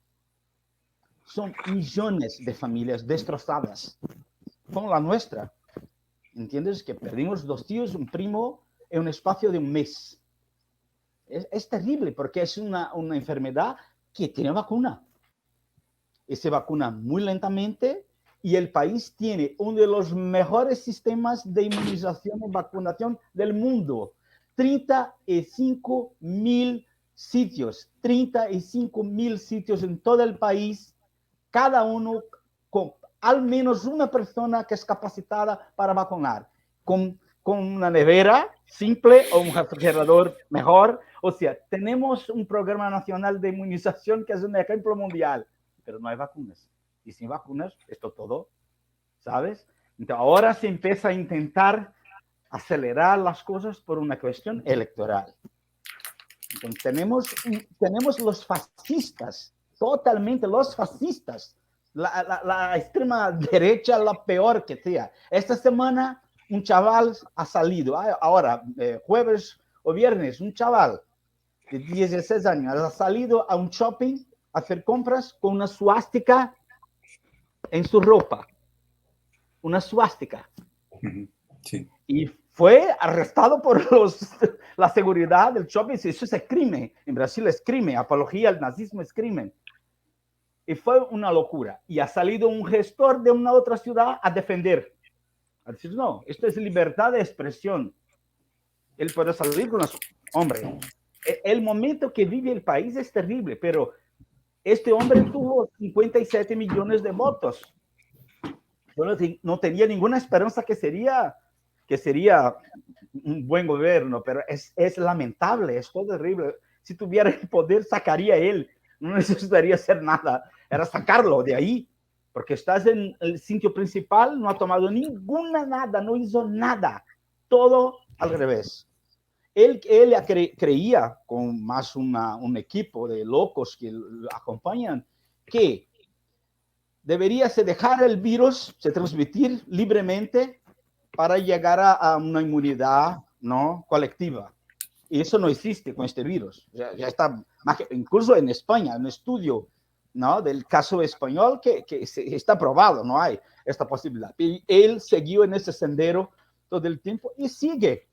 G: Son millones de familias destrozadas, como la nuestra. ¿Entiendes? Que perdimos 2 tíos, un primo, en un espacio de un mes. Es terrible porque es una enfermedad que tiene vacuna. y se vacunan muy lentamente, y el país tiene uno de los mejores sistemas de inmunización y vacunación del mundo. 35.000 sitios, 35.000 sitios en todo el país, cada uno con al menos una persona que es capacitada para vacunar, con una nevera simple o un refrigerador mejor. O sea, tenemos un programa nacional de inmunización que es un ejemplo mundial, pero no hay vacunas. Y sin vacunas, esto todo, ¿sabes? Entonces, ahora se empieza a intentar acelerar las cosas por una cuestión electoral. Entonces, tenemos los fascistas, totalmente los fascistas, la extrema derecha, la peor que sea. Esta semana un chaval ha salido, ahora jueves o viernes, un chaval de 16 años ha salido a un shopping a hacer compras con una suástica en su ropa. Una suástica.
B: Sí.
G: Y fue arrestado por la seguridad del shopping. Eso es crimen. En Brasil es crimen. Apología al nazismo es crimen. Y fue una locura. Y ha salido un gestor de una otra ciudad a defender. A decir, no, esto es libertad de expresión. Él puede salir con las... Hombre, el momento que vive el país es terrible, pero este hombre tuvo 57 millones de votos. Yo no tenía ninguna esperanza que sería un buen gobierno, pero es lamentable, es todo terrible. Si tuviera el poder, sacaría él. No necesitaría hacer nada, era sacarlo de ahí, porque estás en el sitio principal, no ha tomado nada, no hizo nada, todo al revés. Él creía, con más un equipo de locos que lo acompañan, que debería se dejar el virus se transmitir libremente para llegar a una inmunidad, ¿no?, colectiva. Y eso no existe con este virus. Ya está, incluso en España, un estudio, ¿no?, del caso español que está probado, no hay esta posibilidad. Y él siguió en ese sendero todo el tiempo y sigue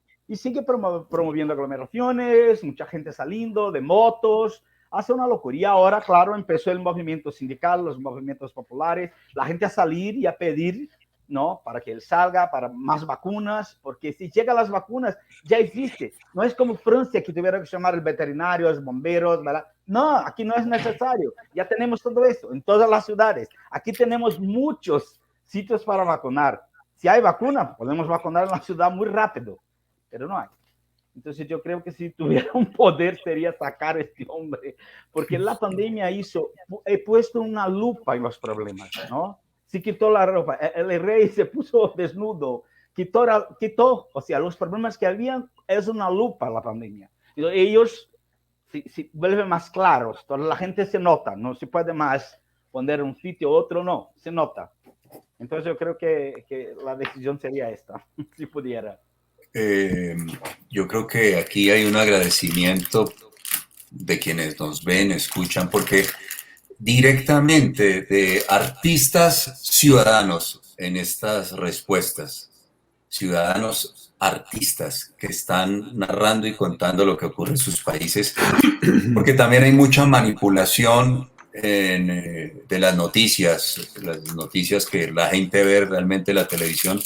G: promoviendo aglomeraciones, mucha gente saliendo de motos, hace una locura. Y ahora, claro, empezó el movimiento sindical, los movimientos populares, la gente a salir y a pedir, ¿no?, para que él salga, para más vacunas, porque si llegan las vacunas, ya existe. No es como Francia, que tuvieron que llamar al veterinario, a los bomberos, ¿verdad? No, aquí no es necesario. Ya tenemos todo eso en todas las ciudades. Aquí tenemos muchos sitios para vacunar. Si hay vacuna, podemos vacunar en la ciudad muy rápido, pero no hay. Entonces yo creo que si tuviera un poder sería sacar a este hombre, porque la pandemia he puesto una lupa en los problemas, ¿no? Se quitó la ropa, el rey se puso desnudo, quitó, o sea, los problemas que habían, es una lupa la pandemia. Y ellos se vuelven más claros, toda la gente se nota, no se puede más poner un sitio u otro, no, se nota. Entonces yo creo que la decisión sería esta, si pudiera.
B: Yo creo que aquí hay un agradecimiento de quienes nos ven, escuchan, porque directamente de artistas ciudadanos en estas respuestas, ciudadanos artistas que están narrando y contando lo que ocurre en sus países, porque también hay mucha manipulación de las noticias que la gente ve realmente en la televisión,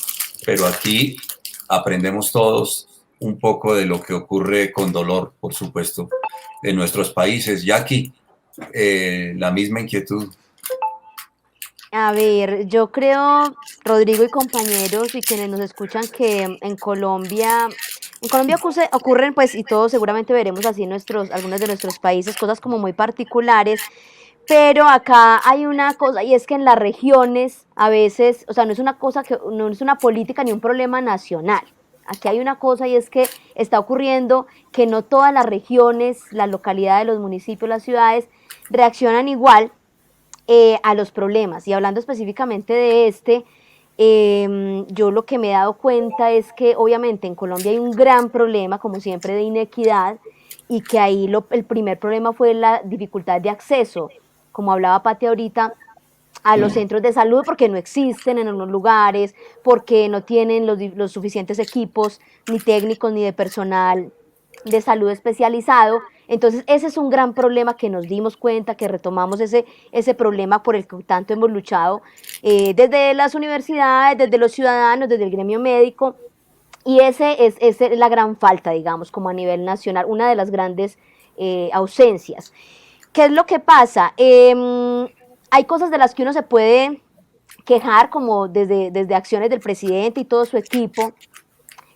B: pero aquí aprendemos todos un poco de lo que ocurre con dolor, por supuesto, en nuestros países. Jackie, la misma inquietud.
E: A ver, yo creo, Rodrigo y compañeros y quienes nos escuchan, que en Colombia ocurren, pues, y todos seguramente veremos así en algunos de nuestros países, cosas como muy particulares, pero acá hay una cosa, y es que en las regiones a veces, o sea, no es una política ni un problema nacional. Aquí hay una cosa, y es que está ocurriendo que no todas las regiones, las localidades, los municipios, las ciudades reaccionan igual a los problemas. Y hablando específicamente de yo lo que me he dado cuenta es que obviamente en Colombia hay un gran problema, como siempre, de inequidad, y que ahí el primer problema fue la dificultad de acceso, como hablaba Pati ahorita, a los centros de salud, porque no existen en algunos lugares, porque no tienen los suficientes equipos, ni técnicos, ni de personal de salud especializado. Entonces ese es un gran problema que nos dimos cuenta, que retomamos ese problema por el que tanto hemos luchado desde las universidades, desde los ciudadanos, desde el gremio médico, y esa es la gran falta, digamos, como a nivel nacional, una de las grandes ausencias. ¿Qué es lo que pasa? Hay cosas de las que uno se puede quejar, como desde acciones del presidente y todo su equipo,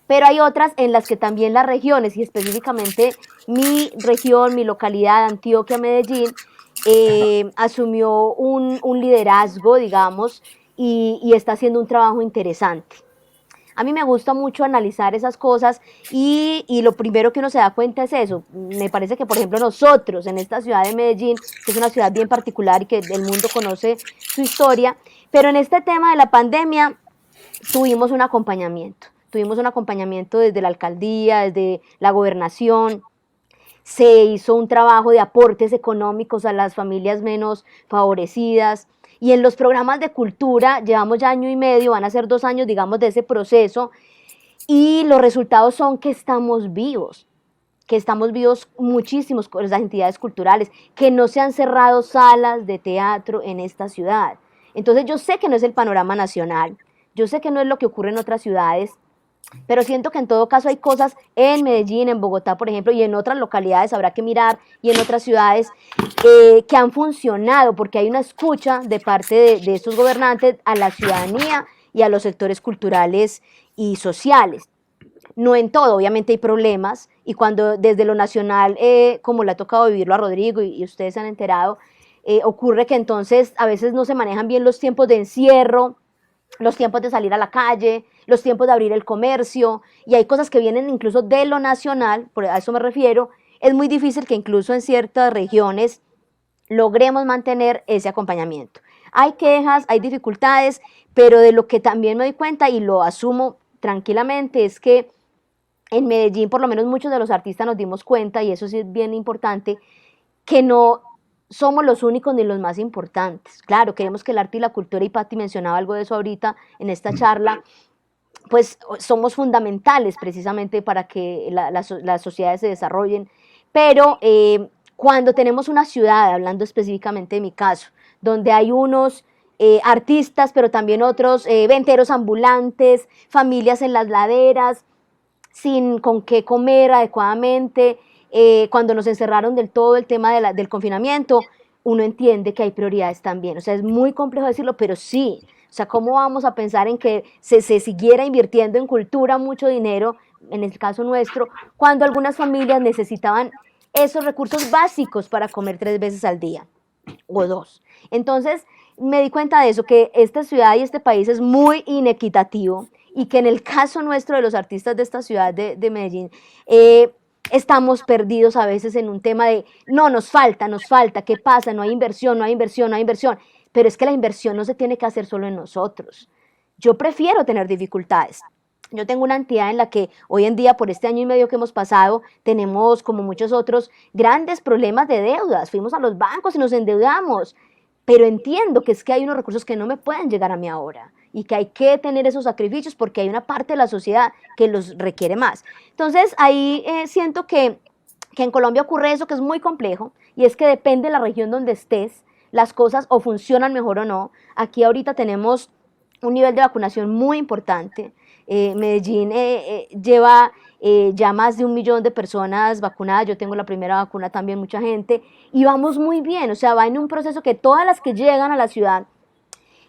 E: pero hay otras en las que también las regiones, y específicamente mi región, mi localidad, Antioquia, Medellín, asumió un liderazgo, digamos, y está haciendo un trabajo interesante. A mí me gusta mucho analizar esas cosas y lo primero que uno se da cuenta es eso. Me parece que, por ejemplo, nosotros en esta ciudad de Medellín, que es una ciudad bien particular y que el mundo conoce su historia, pero en este tema de la pandemia tuvimos un acompañamiento. Tuvimos un acompañamiento desde la alcaldía, desde la gobernación. Se hizo un trabajo de aportes económicos a las familias menos favorecidas. Y en los programas de cultura, llevamos ya 1 año y medio, van a ser 2 años, digamos, de ese proceso, y los resultados son que estamos vivos muchísimos con las entidades culturales, que no se han cerrado salas de teatro en esta ciudad. Entonces yo sé que no es el panorama nacional, yo sé que no es lo que ocurre en otras ciudades, pero siento que en todo caso hay cosas en Medellín, en Bogotá, por ejemplo, y en otras localidades habrá que mirar, y en otras ciudades que han funcionado, porque hay una escucha de parte de estos gobernantes a la ciudadanía y a los sectores culturales y sociales. No en todo, obviamente hay problemas, y cuando desde lo nacional, como le ha tocado vivirlo a Rodrigo y ustedes se han enterado, ocurre que entonces a veces no se manejan bien los tiempos de encierro, los tiempos de salir a la calle, los tiempos de abrir el comercio, y hay cosas que vienen incluso de lo nacional, a eso me refiero. Es muy difícil que incluso en ciertas regiones logremos mantener ese acompañamiento. Hay quejas, hay dificultades, pero de lo que también me doy cuenta y lo asumo tranquilamente es que en Medellín, por lo menos muchos de los artistas nos dimos cuenta, y eso sí es bien importante, que no somos los únicos ni los más importantes. Claro, queremos que el arte y la cultura, y Patti mencionaba algo de eso ahorita en esta charla, pues somos fundamentales precisamente para que las sociedades se desarrollen, pero cuando tenemos una ciudad, hablando específicamente de mi caso, donde hay unos artistas, pero también otros venteros ambulantes, familias en las laderas, sin con qué comer adecuadamente, cuando nos encerraron del todo el tema del confinamiento, uno entiende que hay prioridades también. O sea, es muy complejo decirlo, pero sí. O sea, ¿cómo vamos a pensar en que se siguiera invirtiendo en cultura mucho dinero, en el caso nuestro, cuando algunas familias necesitaban esos recursos básicos para comer 3 veces al día o 2? Entonces, me di cuenta de eso, que esta ciudad y este país es muy inequitativo, y que en el caso nuestro de los artistas de esta ciudad de Medellín, estamos perdidos a veces en un tema de, no, nos falta, ¿qué pasa? No hay inversión, no hay inversión, no hay inversión. Pero es que la inversión no se tiene que hacer solo en nosotros. Yo prefiero tener dificultades. Yo tengo una entidad en la que hoy en día, por este 1 año y medio que hemos pasado, tenemos, como muchos otros, grandes problemas de deudas. Fuimos a los bancos y nos endeudamos, pero entiendo que es que hay unos recursos que no me pueden llegar a mí ahora, y que hay que tener esos sacrificios porque hay una parte de la sociedad que los requiere más. Entonces, ahí siento que en Colombia ocurre eso, que es muy complejo, y es que depende de la región donde estés, las cosas o funcionan mejor o no. Aquí ahorita tenemos un nivel de vacunación muy importante. Medellín lleva ya más de 1 millón de personas vacunadas. Yo tengo la primera vacuna también, mucha gente, y vamos muy bien. O sea, va en un proceso que todas las que llegan a la ciudad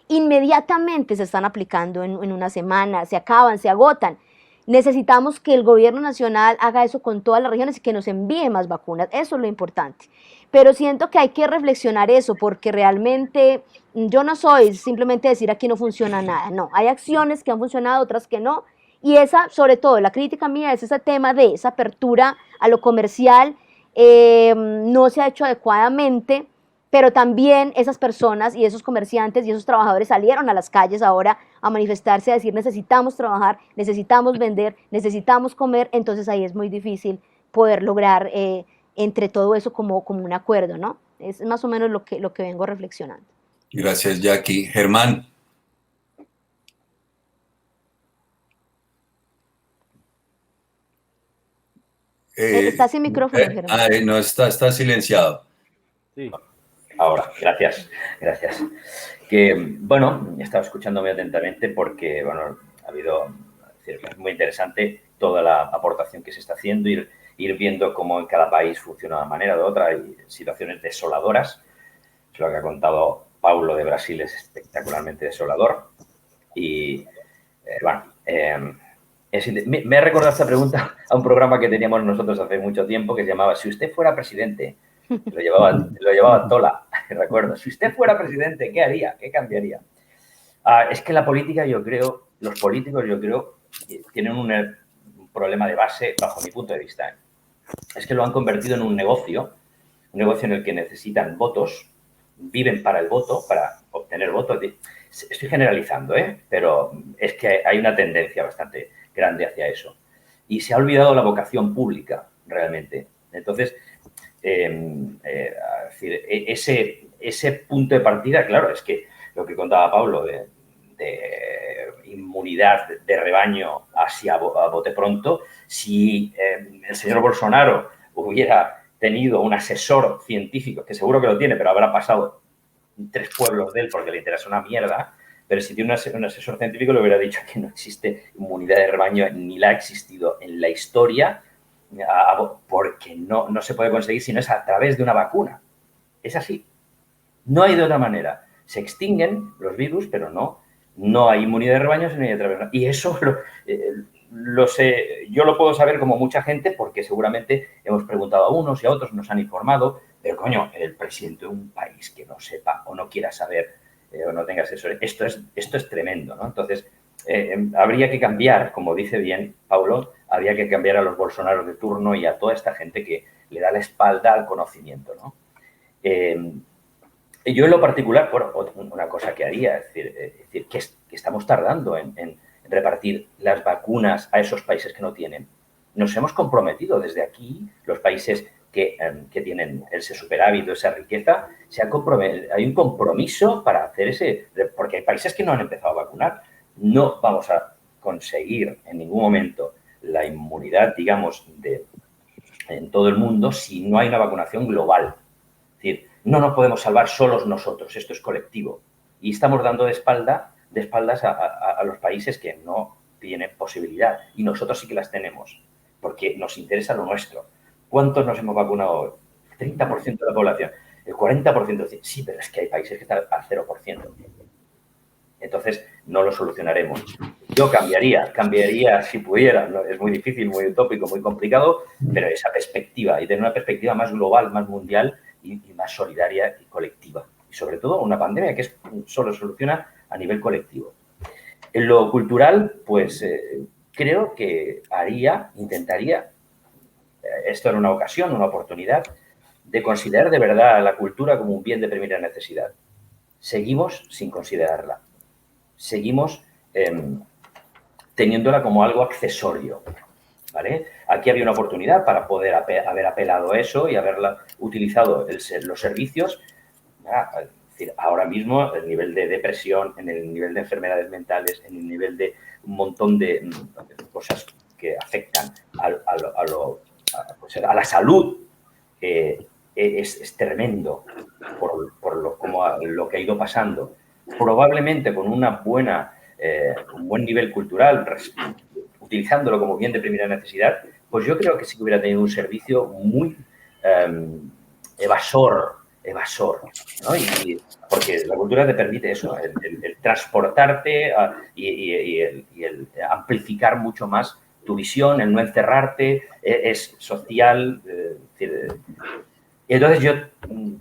E: inmediatamente se están aplicando en 1 semana, se acaban, se agotan. Necesitamos que el gobierno nacional haga eso con todas las regiones y que nos envíe más vacunas. Eso es lo importante. Pero siento que hay que reflexionar eso, porque realmente yo no soy simplemente decir aquí no funciona nada. No, hay acciones que han funcionado, otras que no. Y esa, sobre todo, la crítica mía es ese tema de esa apertura a lo comercial, no se ha hecho adecuadamente, pero también esas personas y esos comerciantes y esos trabajadores salieron a las calles ahora a manifestarse, a decir necesitamos trabajar, necesitamos vender, necesitamos comer. Entonces ahí es muy difícil poder lograr entre todo eso como un acuerdo, ¿no? Es más o menos lo que vengo reflexionando.
B: Gracias, Jackie. Germán.
E: Está sin micrófono, Germán.
B: No, está silenciado.
G: Sí.
D: Ahora, gracias. Que, bueno, he estado escuchando muy atentamente porque, bueno, ha habido, es muy interesante toda la aportación que se está haciendo, ir viendo cómo en cada país funciona de una manera o de otra. Hay situaciones desoladoras. Lo que ha contado Paulo de Brasil es espectacularmente desolador. Y, bueno, me ha recordado esta pregunta a un programa que teníamos nosotros hace mucho tiempo que se llamaba Si usted fuera presidente. Lo llevaba Tola, recuerdo. Si usted fuera presidente, ¿qué haría? ¿Qué cambiaría? Es que la política, los políticos, tienen un problema de base, bajo mi punto de vista. Es que lo han convertido en un negocio en el que necesitan votos, viven para el voto, para obtener votos. Estoy generalizando, pero es que hay una tendencia bastante grande hacia eso. Y se ha olvidado la vocación pública, realmente. Entonces, ese punto de partida, claro, es que lo que contaba Pablo de inmunidad de rebaño hacia bote pronto, si el señor Bolsonaro hubiera tenido un asesor científico, que seguro que lo tiene, pero habrá pasado 3 pueblos de él porque le interesa una mierda, pero si tiene un asesor científico le hubiera dicho que no existe inmunidad de rebaño ni la ha existido en la historia, porque no se puede conseguir si no es a través de una vacuna. Es así. No hay de otra manera. Se extinguen los virus, pero no hay inmunidad de rebaño sino a través de una. Y eso lo sé, yo lo puedo saber como mucha gente porque seguramente hemos preguntado a unos y a otros, nos han informado, pero coño, el presidente de un país que no sepa o no quiera saber o no tenga asesores, esto es tremendo, ¿no? Entonces, habría que cambiar, como dice bien Paulo, habría que cambiar a los Bolsonaros de turno y a toda esta gente que le da la espalda al conocimiento, ¿no? Yo en lo particular, bueno, una cosa que haría, es decir que estamos tardando en repartir las vacunas a esos países que no tienen. Nos hemos comprometido desde aquí, los países que tienen ese superávit o esa riqueza, hay un compromiso para hacer porque hay países que no han empezado a vacunar. No vamos a conseguir en ningún momento la inmunidad, digamos, en todo el mundo si no hay una vacunación global. Es decir, no nos podemos salvar solos nosotros, esto es colectivo. Y estamos dando de espaldas a los países que no tienen posibilidad. Y nosotros sí que las tenemos, porque nos interesa lo nuestro. ¿Cuántos nos hemos vacunado hoy? El 30% de la población. El 40%. Sí, pero es que hay países que están al 0%. Entonces, no lo solucionaremos. Yo cambiaría si pudiera. ¿No? Es muy difícil, muy utópico, muy complicado, pero esa perspectiva y tener una perspectiva más global, más mundial y más solidaria y colectiva. Y sobre todo una pandemia que solo soluciona a nivel colectivo. En lo cultural, pues creo que intentaría, esto era una ocasión, una oportunidad, de considerar de verdad la cultura como un bien de primera necesidad. Seguimos sin considerarla. Seguimos teniéndola como algo accesorio, ¿vale? Aquí había una oportunidad para poder haber apelado a eso y haberla utilizado los servicios. Es decir, ahora mismo el nivel de depresión, en el nivel de enfermedades mentales, en el nivel de un montón de cosas que afectan a la salud, es tremendo por lo que ha ido pasando. Probablemente con un buen nivel cultural, utilizándolo como bien de primera necesidad, pues yo creo que sí que hubiera tenido un servicio muy evasor, ¿no? Porque la cultura te permite eso, el transportarte y el amplificar mucho más tu visión, el no encerrarte, es social. Entonces yo,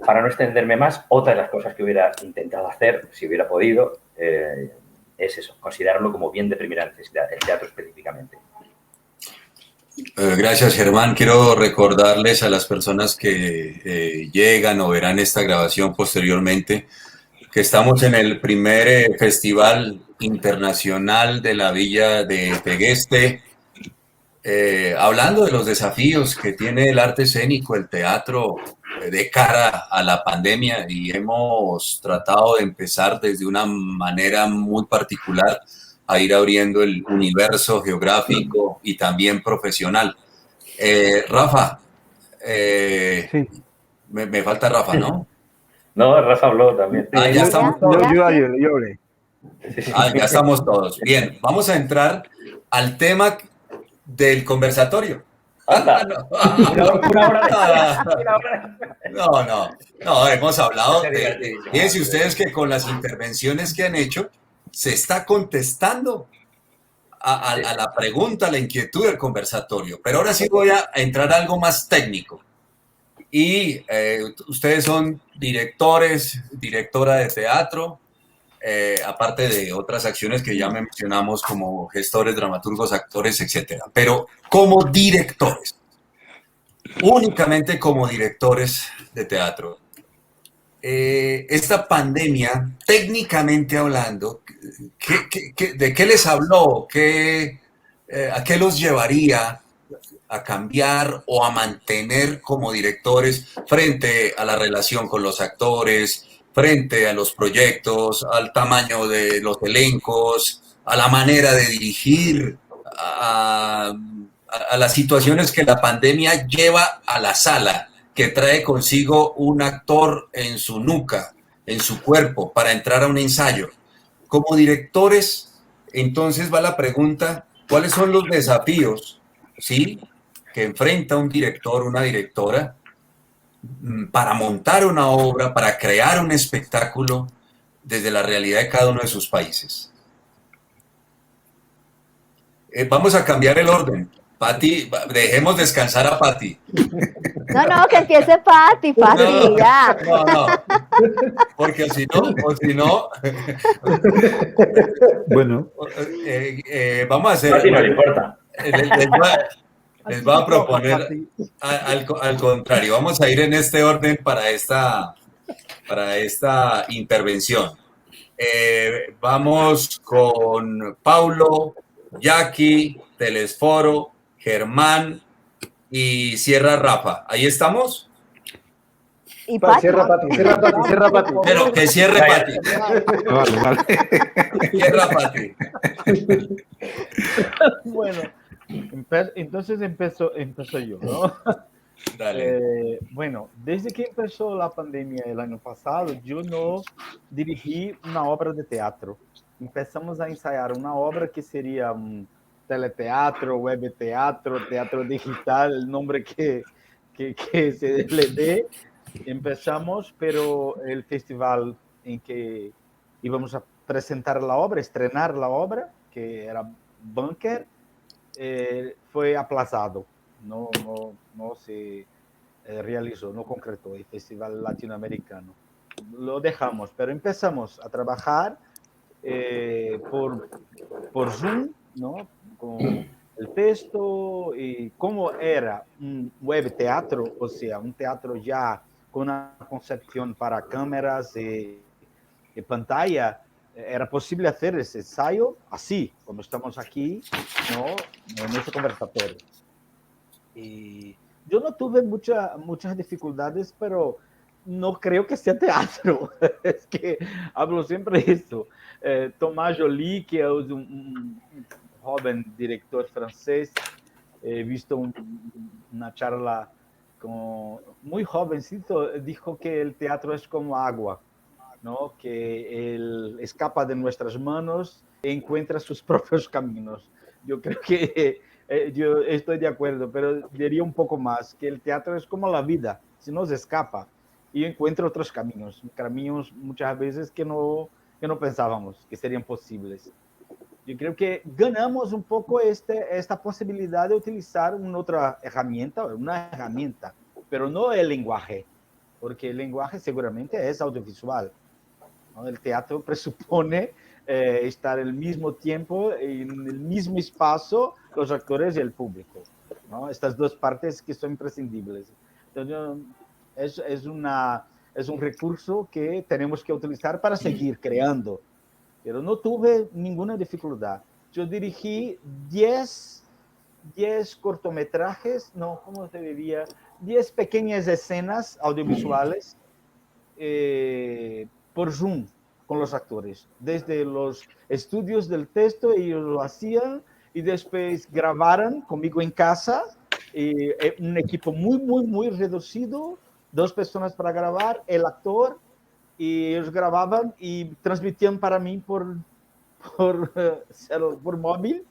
D: para no extenderme más, otra de las cosas que hubiera intentado hacer, si hubiera podido, es eso, considerarlo como bien de primera necesidad, el teatro específicamente.
B: Gracias, Germán. Quiero recordarles a las personas que llegan o verán esta grabación posteriormente que estamos en el primer Festival Internacional de la Villa de Tegueste, hablando de los desafíos que tiene el arte escénico, el teatro, de cara a la pandemia, y hemos tratado de empezar desde una manera muy particular a ir abriendo el universo geográfico y también profesional. Rafa,
F: Sí.
B: me falta Rafa, ¿no?
D: No, Rafa habló también.
B: Ah, ya estamos todos.
F: Yo hablé.
B: Ah, ya estamos todos. Bien, vamos a entrar al tema del conversatorio.
D: Anda. Una hora.
B: No, hemos hablado fíjense ustedes que con las intervenciones que han hecho, se está contestando a la pregunta, a la inquietud del conversatorio. Pero ahora sí voy a entrar a algo más técnico. Y ustedes son directores, directora de teatro, aparte de otras acciones que ya mencionamos como gestores, dramaturgos, actores, etcétera. Pero como directores, únicamente como directores de teatro, esta pandemia, técnicamente hablando, ¿de qué les habló? ¿A qué los llevaría a cambiar o a mantener como directores frente a la relación con los actores, frente a los proyectos, al tamaño de los elencos, a la manera de dirigir, a las situaciones que la pandemia lleva a la sala, que trae consigo un actor en su nuca, en su cuerpo, para entrar a un ensayo? Como directores, entonces va la pregunta, ¿cuáles son los desafíos, sí, que enfrenta un director, una directora, para montar una obra, para crear un espectáculo desde la realidad de cada uno de sus países? Vamos a cambiar el orden. Pati, dejemos descansar a Pati.
E: No, que empiece Pati, ya.
B: No, porque si no,
C: Bueno,
B: vamos a hacer.
D: Pati no le importa.
B: Les voy a proponer al contrario. Vamos a ir en este orden para esta intervención. Vamos con Paulo, Jackie, Telesforo, Germán y cierra Rafa. ¿Ahí estamos?
E: Y Pati.
A: Cierra Pati.
B: Pero que cierre Pati.
C: vale.
B: Cierra Pati.
G: Bueno, entonces empezó yo, ¿no?
B: Dale.
G: Bueno, desde que empezó la pandemia el año pasado, yo no dirigí una obra de teatro. Empezamos a ensayar una obra que sería un teleteatro, web teatro, teatro digital, el nombre que se le dé. Empezamos, pero el festival en que íbamos a presentar la obra, estrenar la obra, que era Bunker, fue aplazado. No se realizó, no concretó el Festival Latinoamericano. Lo dejamos, pero empezamos a trabajar por Zoom, ¿no? Con el texto y cómo era un web teatro, o sea, un teatro ya con una concepción para cámaras y pantalla. Era posible hacer ese ensayo así, como estamos aquí, ¿no? En este conversatorio. Y yo no tuve muchas dificultades, pero no creo que sea teatro. Es que hablo siempre de esto. Thomas Joly, que es un joven director francés, he visto una charla muy jovencito, dijo que el teatro es como agua, ¿no? Que él escapa de nuestras manos e encuentra sus propios caminos. Yo creo que yo estoy de acuerdo, pero diría un poco más, que el teatro es como la vida, se nos escapa y encuentra otros caminos muchas veces que no pensábamos que serían posibles. Yo creo que ganamos un poco esta posibilidad de utilizar una herramienta, pero no el lenguaje, porque el lenguaje seguramente es audiovisual, ¿no? El teatro presupone estar al mismo tiempo, en el mismo espacio, los actores y el público, ¿no? Estas dos partes que son imprescindibles. Entonces, es un recurso que tenemos que utilizar para seguir creando. Pero no tuve ninguna dificultad. Yo dirigí 10 cortometrajes, no, ¿cómo se diría? 10 pequeñas escenas audiovisuales por Zoom con los actores. Desde los estudios del texto ellos lo hacían y después grabaron conmigo en casa un equipo muy, muy, muy reducido, 2 personas para grabar, el actor, y ellos grababan y transmitían para mí por móvil.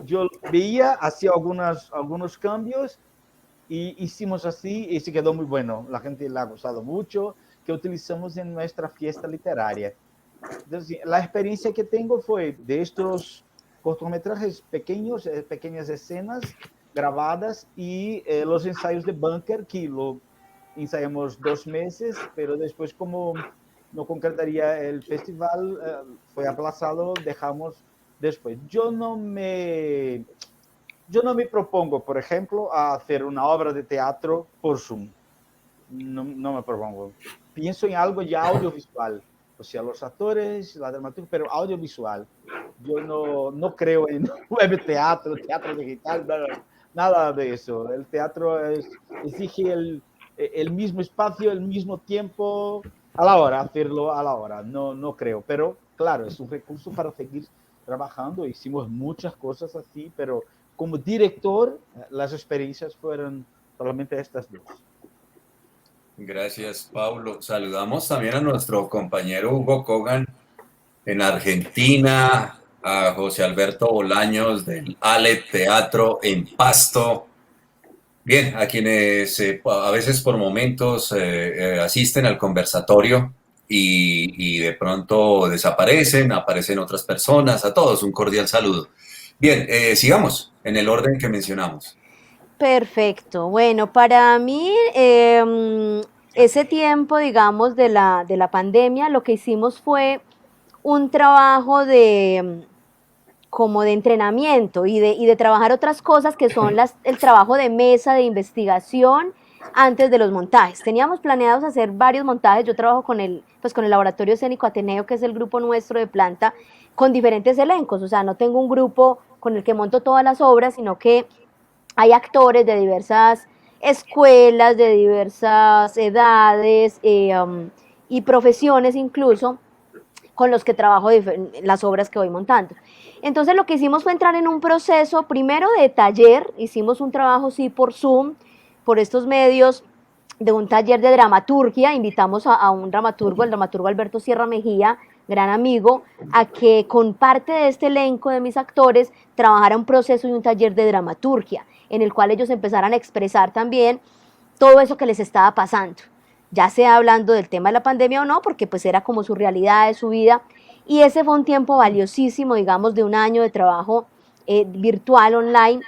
G: Yo veía, hacía algunos cambios y hicimos así y se quedó muy bueno. La gente le ha gustado mucho, que utilizamos en nuestra fiesta literaria. Entonces, la experiencia que tengo fue de estos cortometrajes pequeños, pequeñas escenas grabadas y los ensayos de Bunker, que lo ensayamos 2 meses, pero después como no concretaría el festival, fue aplazado, dejamos después. Yo no me propongo, por ejemplo, a hacer una obra de teatro por Zoom. No me propongo. Pienso en algo ya audiovisual, o sea, los actores, la dramaturgia, pero audiovisual. Yo no creo en web teatro digital, nada de eso. El teatro exige el mismo espacio, el mismo tiempo, a la hora, hacerlo a la hora. No creo, pero claro, es un recurso para seguir trabajando. Hicimos muchas cosas así, pero como director, las experiencias fueron solamente estas 2.
B: Gracias, Paulo. Saludamos también a nuestro compañero Hugo Kogan en Argentina, a José Alberto Bolaños del Alet Teatro en Pasto. Bien, a quienes a veces por momentos asisten al conversatorio y de pronto desaparecen, aparecen otras personas, a todos un cordial saludo. Bien, sigamos en el orden que mencionamos.
E: Perfecto. Bueno, para mí ese tiempo, digamos, de la pandemia, lo que hicimos fue un trabajo como de entrenamiento y de trabajar otras cosas que son el trabajo de mesa, de investigación antes de los montajes. Teníamos planeados hacer varios montajes. Yo trabajo con el Laboratorio Escénico Ateneo, que es el grupo nuestro de planta, con diferentes elencos. O sea, no tengo un grupo con el que monto todas las obras, sino que hay actores de diversas escuelas, de diversas edades y profesiones incluso, con los que trabajo las obras que voy montando. Entonces lo que hicimos fue entrar en un proceso primero de taller. Hicimos un trabajo sí por Zoom, por estos medios, de un taller de dramaturgia. Invitamos a un dramaturgo, el dramaturgo Alberto Sierra Mejía, gran amigo, a que con parte de este elenco de mis actores trabajara un proceso y un taller de dramaturgia, en el cual ellos empezaran a expresar también todo eso que les estaba pasando, ya sea hablando del tema de la pandemia o no, porque pues era como su realidad, de su vida, y ese fue un tiempo valiosísimo, digamos, de un año de trabajo virtual, online,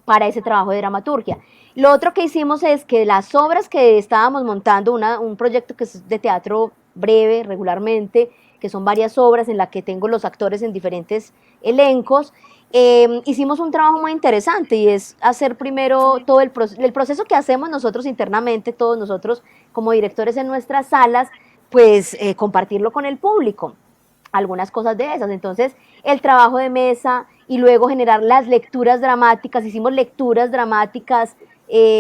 E: para ese trabajo de dramaturgia. Lo otro que hicimos es que las obras que estábamos montando, un proyecto que es de teatro breve, regularmente, que son varias obras en las que tengo los actores en diferentes elencos, hicimos un trabajo muy interesante y es hacer primero todo el proceso que hacemos nosotros internamente, todos nosotros como directores en nuestras salas, pues compartirlo con el público, algunas cosas de esas. Entonces el trabajo de mesa y luego generar las lecturas dramáticas. Hicimos lecturas dramáticas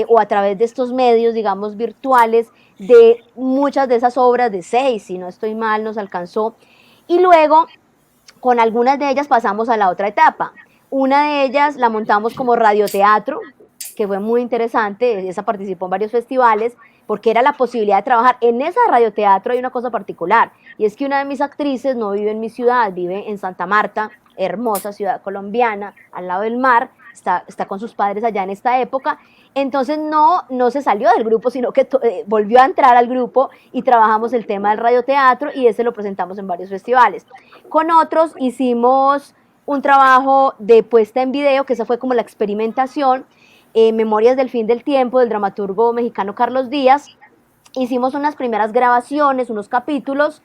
E: o a través de estos medios, digamos, virtuales, de muchas de esas obras, de 6, si no estoy mal, nos alcanzó. Y luego, con algunas de ellas pasamos a la otra etapa. Una de ellas la montamos como radioteatro, que fue muy interesante. Esa participó en varios festivales, porque era la posibilidad de trabajar. En esa radioteatro hay una cosa particular, y es que una de mis actrices no vive en mi ciudad, vive en Santa Marta, hermosa ciudad colombiana, al lado del mar, está con sus padres allá en esta época. Entonces no se salió del grupo, sino que volvió a entrar al grupo y trabajamos el tema del radioteatro y ese lo presentamos en varios festivales. Con otros hicimos un trabajo de puesta en video, que esa fue como la experimentación, Memorias del fin del tiempo, del dramaturgo mexicano Carlos Díaz. Hicimos unas primeras grabaciones, unos capítulos,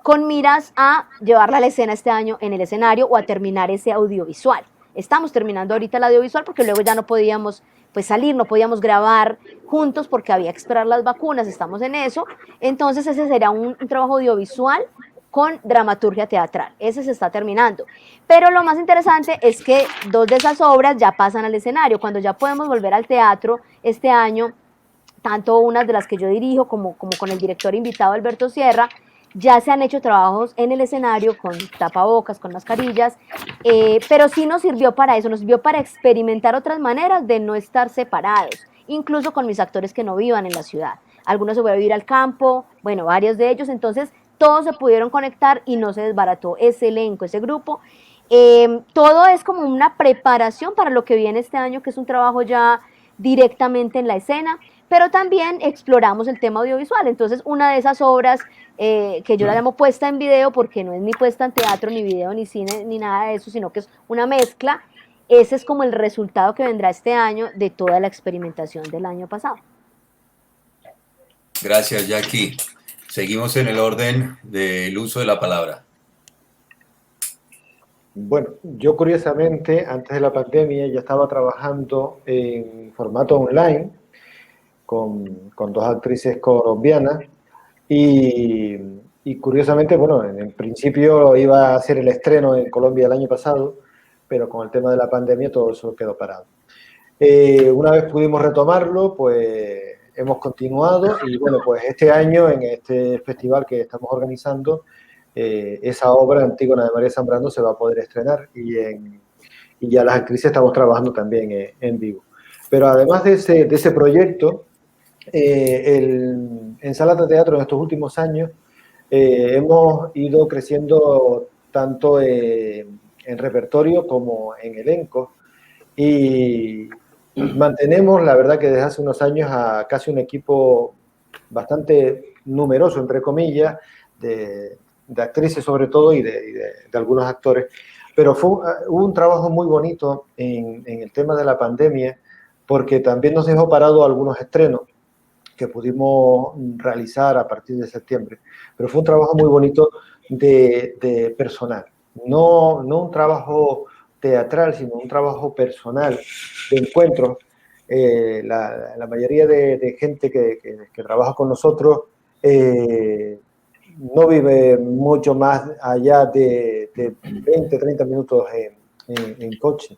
E: con miras a llevarla a la escena este año en el escenario o a terminar ese audiovisual. Estamos terminando ahorita el audiovisual porque luego ya no podíamos pues salir, no podíamos grabar juntos porque había que esperar las vacunas, estamos en eso. Entonces ese será un trabajo audiovisual con dramaturgia teatral, ese se está terminando. Pero lo más interesante es que 2 de esas obras ya pasan al escenario, cuando ya podemos volver al teatro este año, tanto unas de las que yo dirijo como con el director invitado Alberto Sierra, Ya se han hecho trabajos en el escenario con tapabocas, con mascarillas, pero sí nos sirvió para eso, nos sirvió para experimentar otras maneras de no estar separados, incluso con mis actores que no vivan en la ciudad. Algunos se fueron a vivir al campo, bueno, varios de ellos, entonces todos se pudieron conectar y no se desbarató ese elenco, ese grupo. Todo es como una preparación para lo que viene este año, que es un trabajo ya directamente en la escena, pero también exploramos el tema audiovisual. Entonces, una de esas obras que yo la llamo puesta en video, porque no es ni puesta en teatro, ni video, ni cine, ni nada de eso, sino que es una mezcla. Ese es como el resultado que vendrá este año de toda la experimentación del año pasado.
B: Gracias, Jackie. Seguimos en el orden del uso de la palabra.
A: Bueno, yo curiosamente, antes de la pandemia, ya estaba trabajando en formato online con dos actrices colombianas y curiosamente, bueno, en principio iba a hacer el estreno en Colombia el año pasado, pero con el tema de la pandemia todo eso quedó parado. Una vez pudimos retomarlo, pues hemos continuado y bueno, pues este año en este festival que estamos organizando, esa obra Antígona de María Zambrano se va a poder estrenar y ya las actrices estamos trabajando también en vivo. Pero además de ese proyecto, en Salata Teatro en estos últimos años hemos ido creciendo tanto en repertorio como en elenco y mantenemos, la verdad que desde hace unos años, a casi un equipo bastante numeroso, entre comillas, de actrices sobre todo y de algunos actores, pero hubo un trabajo muy bonito en el tema de la pandemia porque también nos dejó parado algunos estrenos que pudimos realizar a partir de septiembre, pero fue un trabajo muy bonito de personal, no un trabajo teatral, sino un trabajo personal de encuentros. La mayoría de gente que trabaja con nosotros no vive mucho más allá de 20, 30 minutos en coche.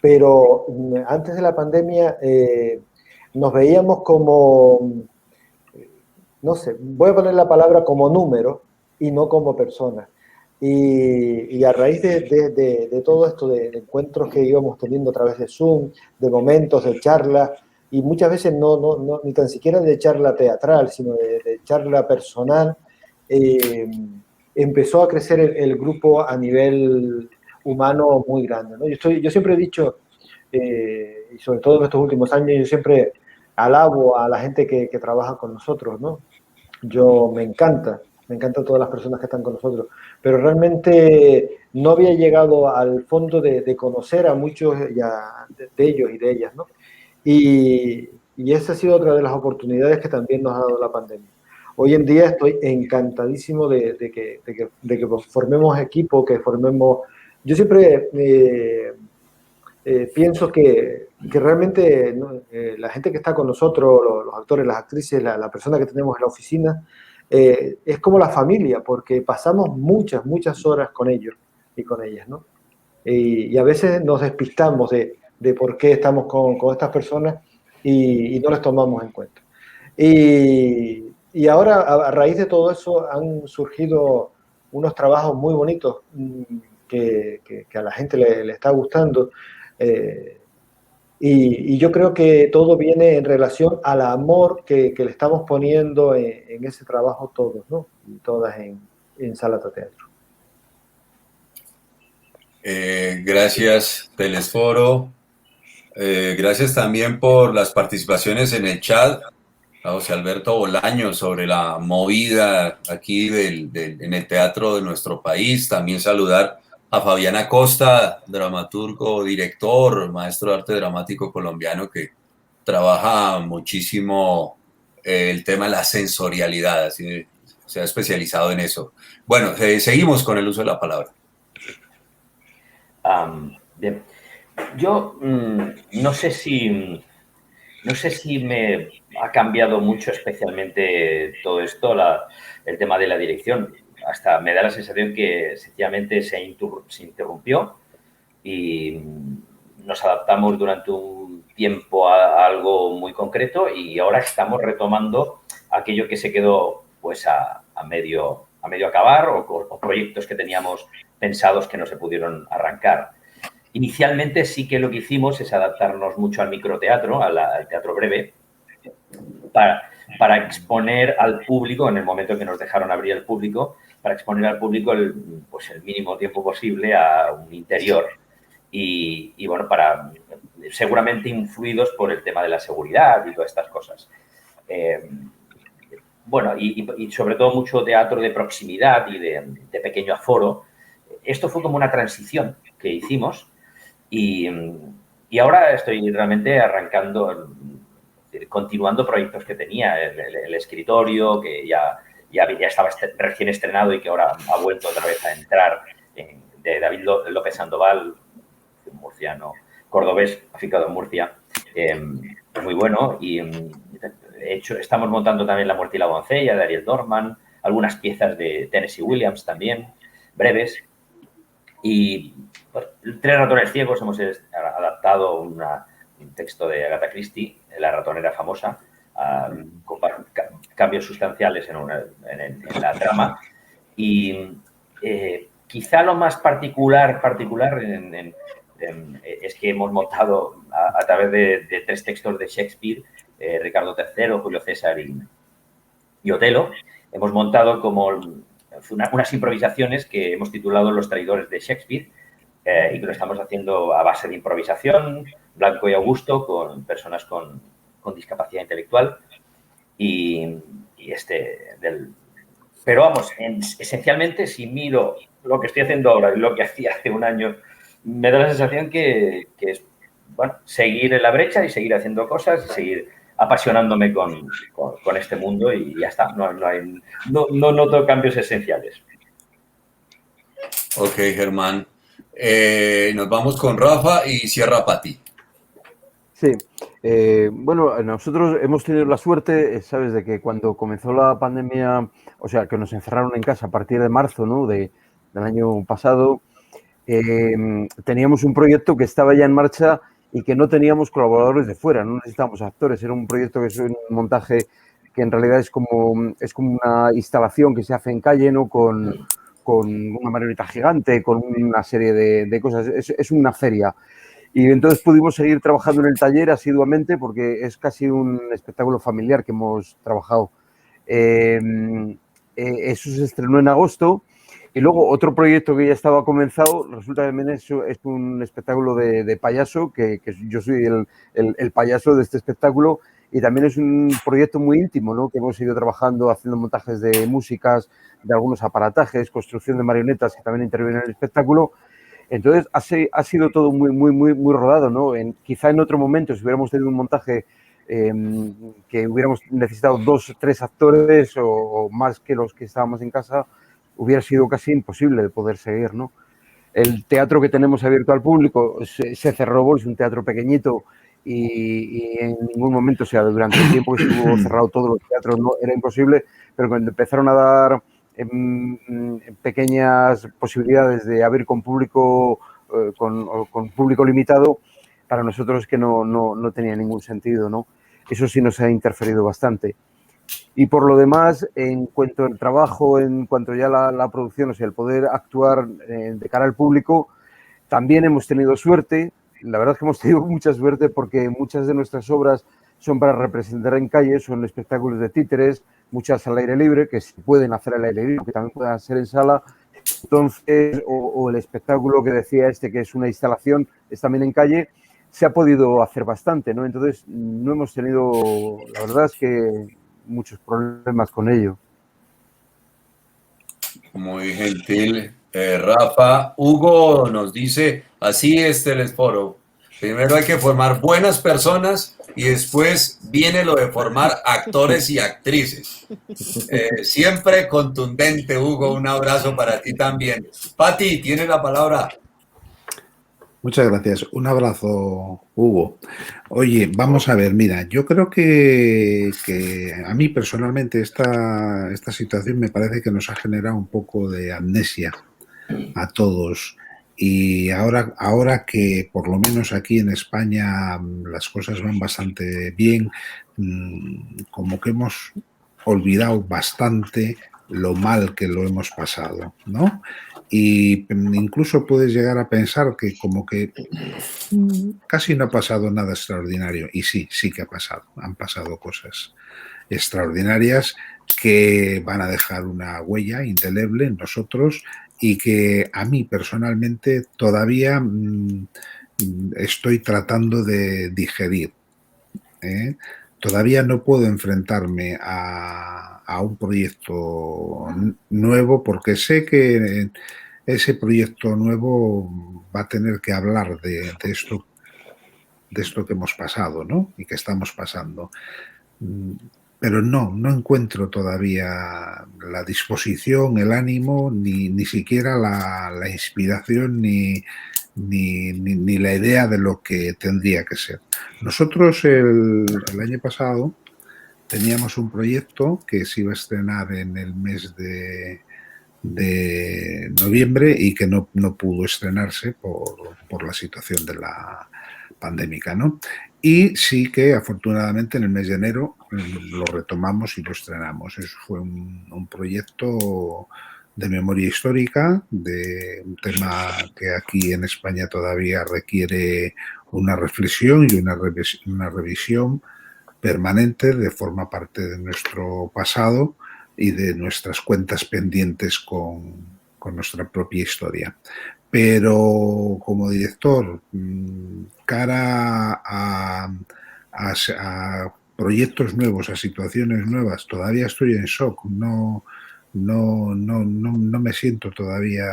A: Pero antes de la pandemia nos veíamos como, no sé, voy a poner la palabra como número y no como persona. Y a raíz de todo esto, de encuentros que íbamos teniendo a través de Zoom, de momentos, de charlas, y muchas veces no ni tan siquiera de charla teatral, sino de charla personal, empezó a crecer el grupo a nivel humano muy grande, ¿no? Yo siempre he dicho, y sobre todo en estos últimos años, yo siempre alabo a la gente que trabaja con nosotros, ¿no? Me encanta todas las personas que están con nosotros, pero realmente no había llegado al fondo de conocer a muchos ya de ellos y de ellas, ¿no? Y esa ha sido otra de las oportunidades que también nos ha dado la pandemia. Hoy en día estoy encantadísimo de que formemos equipo, que formemos... Yo siempre pienso que realmente, ¿no? La gente que está con nosotros, los actores, las actrices, la persona que tenemos en la oficina, es como la familia, porque pasamos muchas horas con ellos y con ellas, ¿no? Y a veces nos despistamos de por qué estamos con estas personas y no les tomamos en cuenta. Y ahora, a raíz de todo eso, han surgido unos trabajos muy bonitos que a la gente le está gustando. Y yo creo que todo viene en relación al amor que le estamos poniendo en ese trabajo todos, ¿no? Y todas en Salata Teatro.
B: Gracias, Telesforo. Gracias también por las participaciones en el chat. A José Alberto Bolaño sobre la movida aquí en el teatro de nuestro país. También saludar a Fabián Costa, dramaturgo, director, maestro de arte dramático colombiano que trabaja muchísimo el tema de la sensorialidad, así se ha especializado en eso. Bueno, seguimos con el uso de la palabra.
D: Bien, yo no sé si me ha cambiado mucho especialmente todo esto, el tema de la dirección. Hasta me da la sensación que sencillamente se interrumpió y nos adaptamos durante un tiempo a algo muy concreto y ahora estamos retomando aquello que se quedó pues a medio a medio acabar o proyectos que teníamos pensados que no se pudieron arrancar. Inicialmente sí que lo que hicimos es adaptarnos mucho al microteatro, al teatro breve, para exponer al público, en el momento que nos dejaron abrir al público, para exponer al público el mínimo tiempo posible a un interior. Y bueno, seguramente influidos por el tema de la seguridad y todas estas cosas. Bueno, y sobre todo mucho teatro de proximidad y de pequeño aforo. Esto fue como una transición que hicimos y ahora estoy realmente arrancando, continuando proyectos que tenía, el escritorio, que ya estaba recién estrenado y que ahora ha vuelto otra vez a entrar, de David López Sandoval, murciano, cordobés, afincado en Murcia, muy bueno. Y estamos montando también La muerte y la doncella de Ariel Dorman, algunas piezas de Tennessee Williams también, breves. Y Tres ratones ciegos hemos adaptado un texto de Agatha Christie, La ratonera famosa, con cambios sustanciales en la trama. Y quizá lo más particular es que hemos montado a través de 3 textos de Shakespeare, Ricardo III, Julio César y Otelo. Hemos montado como unas improvisaciones que hemos titulado Los traidores de Shakespeare, y que lo estamos haciendo a base de improvisación, Blanco y Augusto, con personas con discapacidad intelectual. Pero vamos, esencialmente, si miro lo que estoy haciendo ahora y lo que hacía hace un año, me da la sensación que es, bueno, seguir en la brecha y seguir haciendo cosas y seguir apasionándome con este mundo y ya está. No noto cambios esenciales.
B: Ok, Germán. Nos vamos con Rafa y cierra Pati.
F: Sí, bueno, nosotros hemos tenido la suerte, ¿sabes?, de que cuando comenzó la pandemia, o sea, que nos encerraron en casa a partir de marzo, ¿no?, del año pasado, teníamos un proyecto que estaba ya en marcha y que no teníamos colaboradores de fuera, no necesitábamos actores, era un proyecto que es un montaje que en realidad es como una instalación que se hace en calle, ¿no?, con una marioneta gigante, con una serie de cosas, es una feria. Y entonces pudimos seguir trabajando en el taller asiduamente porque es casi un espectáculo familiar que hemos trabajado. Eso se estrenó en agosto. Y luego otro proyecto que ya estaba comenzado, resulta que también es un espectáculo de payaso, que yo soy el payaso de este espectáculo, y también es un proyecto muy íntimo, ¿no?, que hemos ido trabajando, haciendo montajes de músicas, de algunos aparatajes, construcción de marionetas que también intervienen en el espectáculo. Entonces ha sido todo muy rodado, ¿no? Quizá en otro momento, si hubiéramos tenido un montaje que hubiéramos necesitado 2 o 3 actores o más que los que estábamos en casa, hubiera sido casi imposible de poder seguir, ¿no? El teatro que tenemos abierto al público se cerró, es un teatro pequeñito y en ningún momento, o sea, durante el tiempo que estuvo cerrado todos los teatros no, era imposible, pero cuando empezaron a dar pequeñas posibilidades de abrir con público limitado, para nosotros es que no tenía ningún sentido, ¿no? Eso sí nos ha interferido bastante. Y por lo demás, en cuanto al trabajo, en cuanto ya la producción, o sea, el poder actuar de cara al público, también hemos tenido suerte. La verdad es que hemos tenido mucha suerte porque muchas de nuestras obras son para representar en calle, son espectáculos de títeres, muchas al aire libre, que se pueden hacer al aire libre, que también pueden ser en sala. Entonces, o el espectáculo que decía que es una instalación, es también en calle, se ha podido hacer bastante, ¿no? Entonces, no hemos tenido, la verdad es que muchos problemas con ello.
B: Muy gentil, Rafa. Hugo nos dice, así es Telesforo. Primero hay que formar buenas personas y después viene lo de formar actores y actrices. Siempre contundente, Hugo. Un abrazo para ti también. Pati, tienes la palabra.
C: Muchas gracias. Un abrazo, Hugo. Oye, vamos a ver, mira, yo creo que a mí personalmente esta situación me parece que nos ha generado un poco de amnesia a todos. Y ahora que por lo menos aquí en España las cosas van bastante bien, como que hemos olvidado bastante lo mal que lo hemos pasado, ¿no? Y incluso puedes llegar a pensar que como que casi no ha pasado nada extraordinario. Y sí, sí que ha pasado. Han pasado cosas extraordinarias que van a dejar una huella indeleble en nosotros y que a mí personalmente todavía estoy tratando de digerir. Todavía no puedo enfrentarme a un proyecto nuevo porque sé que ese proyecto nuevo va a tener que hablar de esto que hemos pasado, ¿no? Y que estamos pasando. Pero no encuentro todavía la disposición, el ánimo, ni siquiera la inspiración, ni la idea de lo que tendría que ser. Nosotros el año pasado teníamos un proyecto que se iba a estrenar en el mes de noviembre y que no pudo estrenarse por la situación de la pandémica, ¿no? Y sí que afortunadamente en el mes de enero lo retomamos y lo estrenamos. Eso fue un proyecto de memoria histórica, de un tema que aquí en España todavía requiere una reflexión y una revisión permanente, de forma parte de nuestro pasado y de nuestras cuentas pendientes con nuestra propia historia. Pero como director, cara a proyectos nuevos, a situaciones nuevas, todavía estoy en shock. No me siento todavía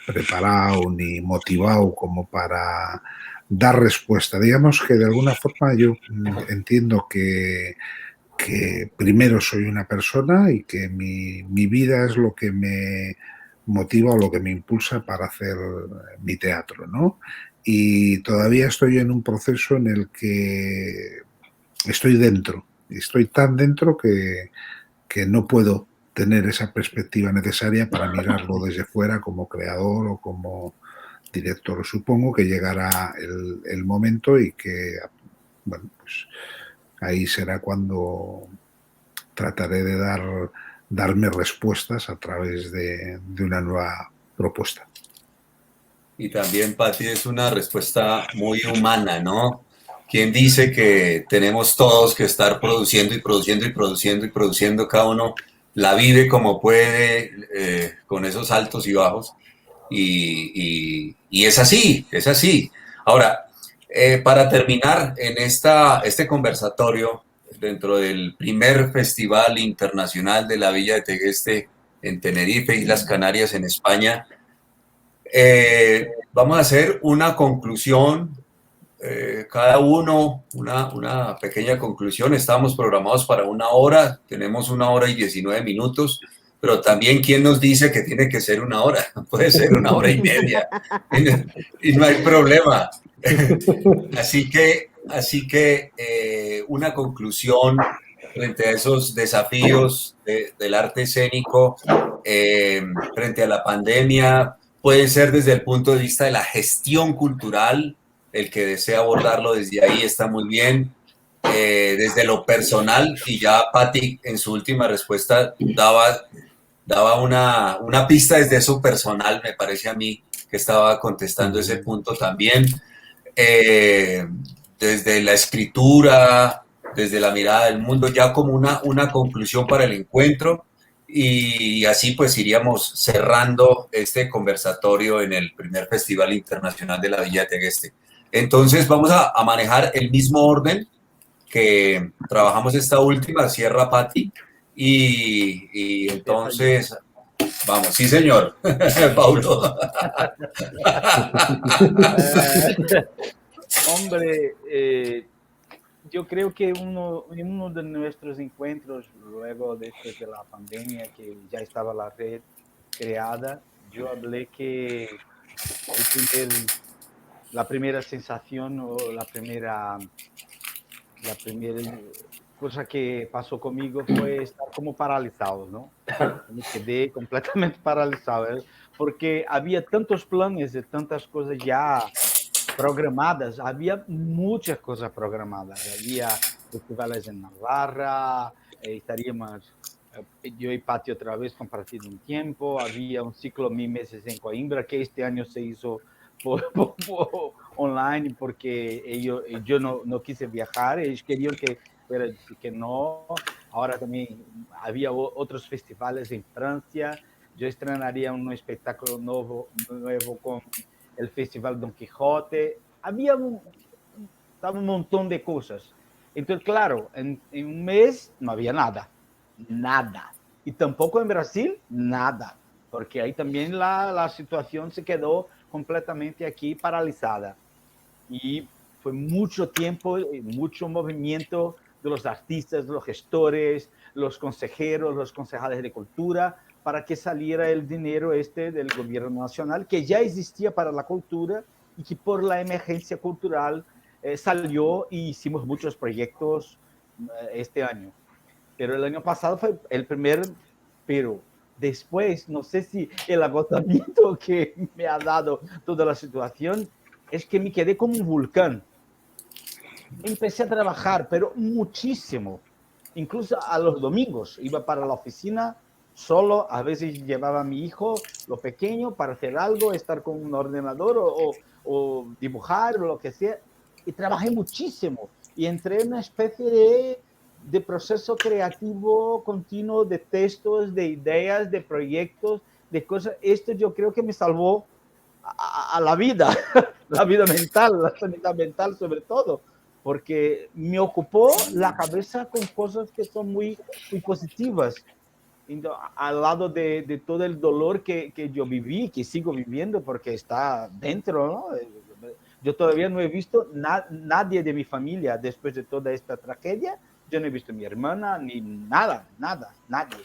C: preparado ni motivado como para dar respuesta. Digamos que de alguna forma yo entiendo que primero soy una persona y que mi vida es lo que me motiva o lo que me impulsa para hacer mi teatro, ¿no? Y todavía estoy en un proceso en el que estoy dentro. Estoy tan dentro que no puedo tener esa perspectiva necesaria para mirarlo desde fuera como creador o como director. Supongo que llegará el momento y que, bueno, pues ahí será cuando trataré de darme respuestas a través de una nueva propuesta.
B: Y también, Pati, es una respuesta muy humana, ¿no? ¿Quién dice que tenemos todos que estar produciendo y produciendo y produciendo y produciendo? Cada uno la vive como puede, con esos altos y bajos. Y es así, es así. Ahora, para terminar en este conversatorio, dentro del primer Festival Internacional de la Villa de Tegueste en Tenerife, Islas Canarias, en España, vamos a hacer una conclusión, cada uno una pequeña conclusión. Estamos programados para 1 hora, tenemos 1 hora y 19 minutos, pero también quién nos dice que tiene que ser 1 hora, puede ser 1 hora y media y no hay problema. Así que una conclusión frente a esos desafíos del arte escénico, frente a la pandemia, pueden ser desde el punto de vista de la gestión cultural. El que desea abordarlo desde ahí está muy bien. Desde lo personal, y ya Patti en su última respuesta daba una pista desde eso personal, me parece a mí que estaba contestando ese punto también. Desde la escritura, desde la mirada del mundo, ya como una conclusión para el encuentro, y así pues iríamos cerrando este conversatorio en el primer Festival Internacional de la Villa de Tegueste. Entonces vamos a manejar el mismo orden que trabajamos esta última, cierra Patti, y entonces vamos, sí señor, Paulo.
G: Hombre, yo creo que en uno de nuestros encuentros, luego después de la pandemia, que ya estaba la red creada, yo hablé que la primera sensación o la primera cosa que pasó conmigo fue estar como paralizado, ¿no? Me quedé completamente paralizado, porque había tantos planes de tantas cosas ya programadas, había muchas cosas programadas, había festivales en Navarra, estaríamos yo y Pati otra vez compartido un tiempo, había un ciclo de 1000 meses en Coimbra que este año se hizo por online porque yo no quise viajar, ellos querían que fuera, que no. Ahora también había otros festivales en Francia, yo estrenaría un espectáculo nuevo con el Festival Don Quijote, había un montón de cosas. Entonces, claro, en un mes no había nada. Y tampoco en Brasil, nada, porque ahí también la situación se quedó completamente aquí paralizada. Y fue mucho tiempo, mucho movimiento de los artistas, los gestores, los consejeros, los concejales de cultura, para que saliera el dinero del gobierno nacional, que ya existía para la cultura y que por la emergencia cultural salió y hicimos muchos proyectos este año. Pero el año pasado fue el primer, pero después, no sé si el agotamiento que me ha dado toda la situación, es que me quedé como un volcán. Empecé a trabajar, pero muchísimo. Incluso a los domingos iba para la oficina solo, a veces llevaba a mi hijo, lo pequeño, para hacer algo, estar con un ordenador o dibujar o lo que sea. Y trabajé muchísimo. Y entré en una especie de proceso creativo continuo de textos, de ideas, de proyectos, de cosas. Esto yo creo que me salvó a la vida, la vida mental, la sanidad mental sobre todo, porque me ocupó la cabeza con cosas que son muy positivas. Al lado de todo el dolor que yo viví, que sigo viviendo porque está dentro, ¿no? Yo todavía no he visto nadie de mi familia después de toda esta tragedia. Yo no he visto a mi hermana, ni nada, nadie.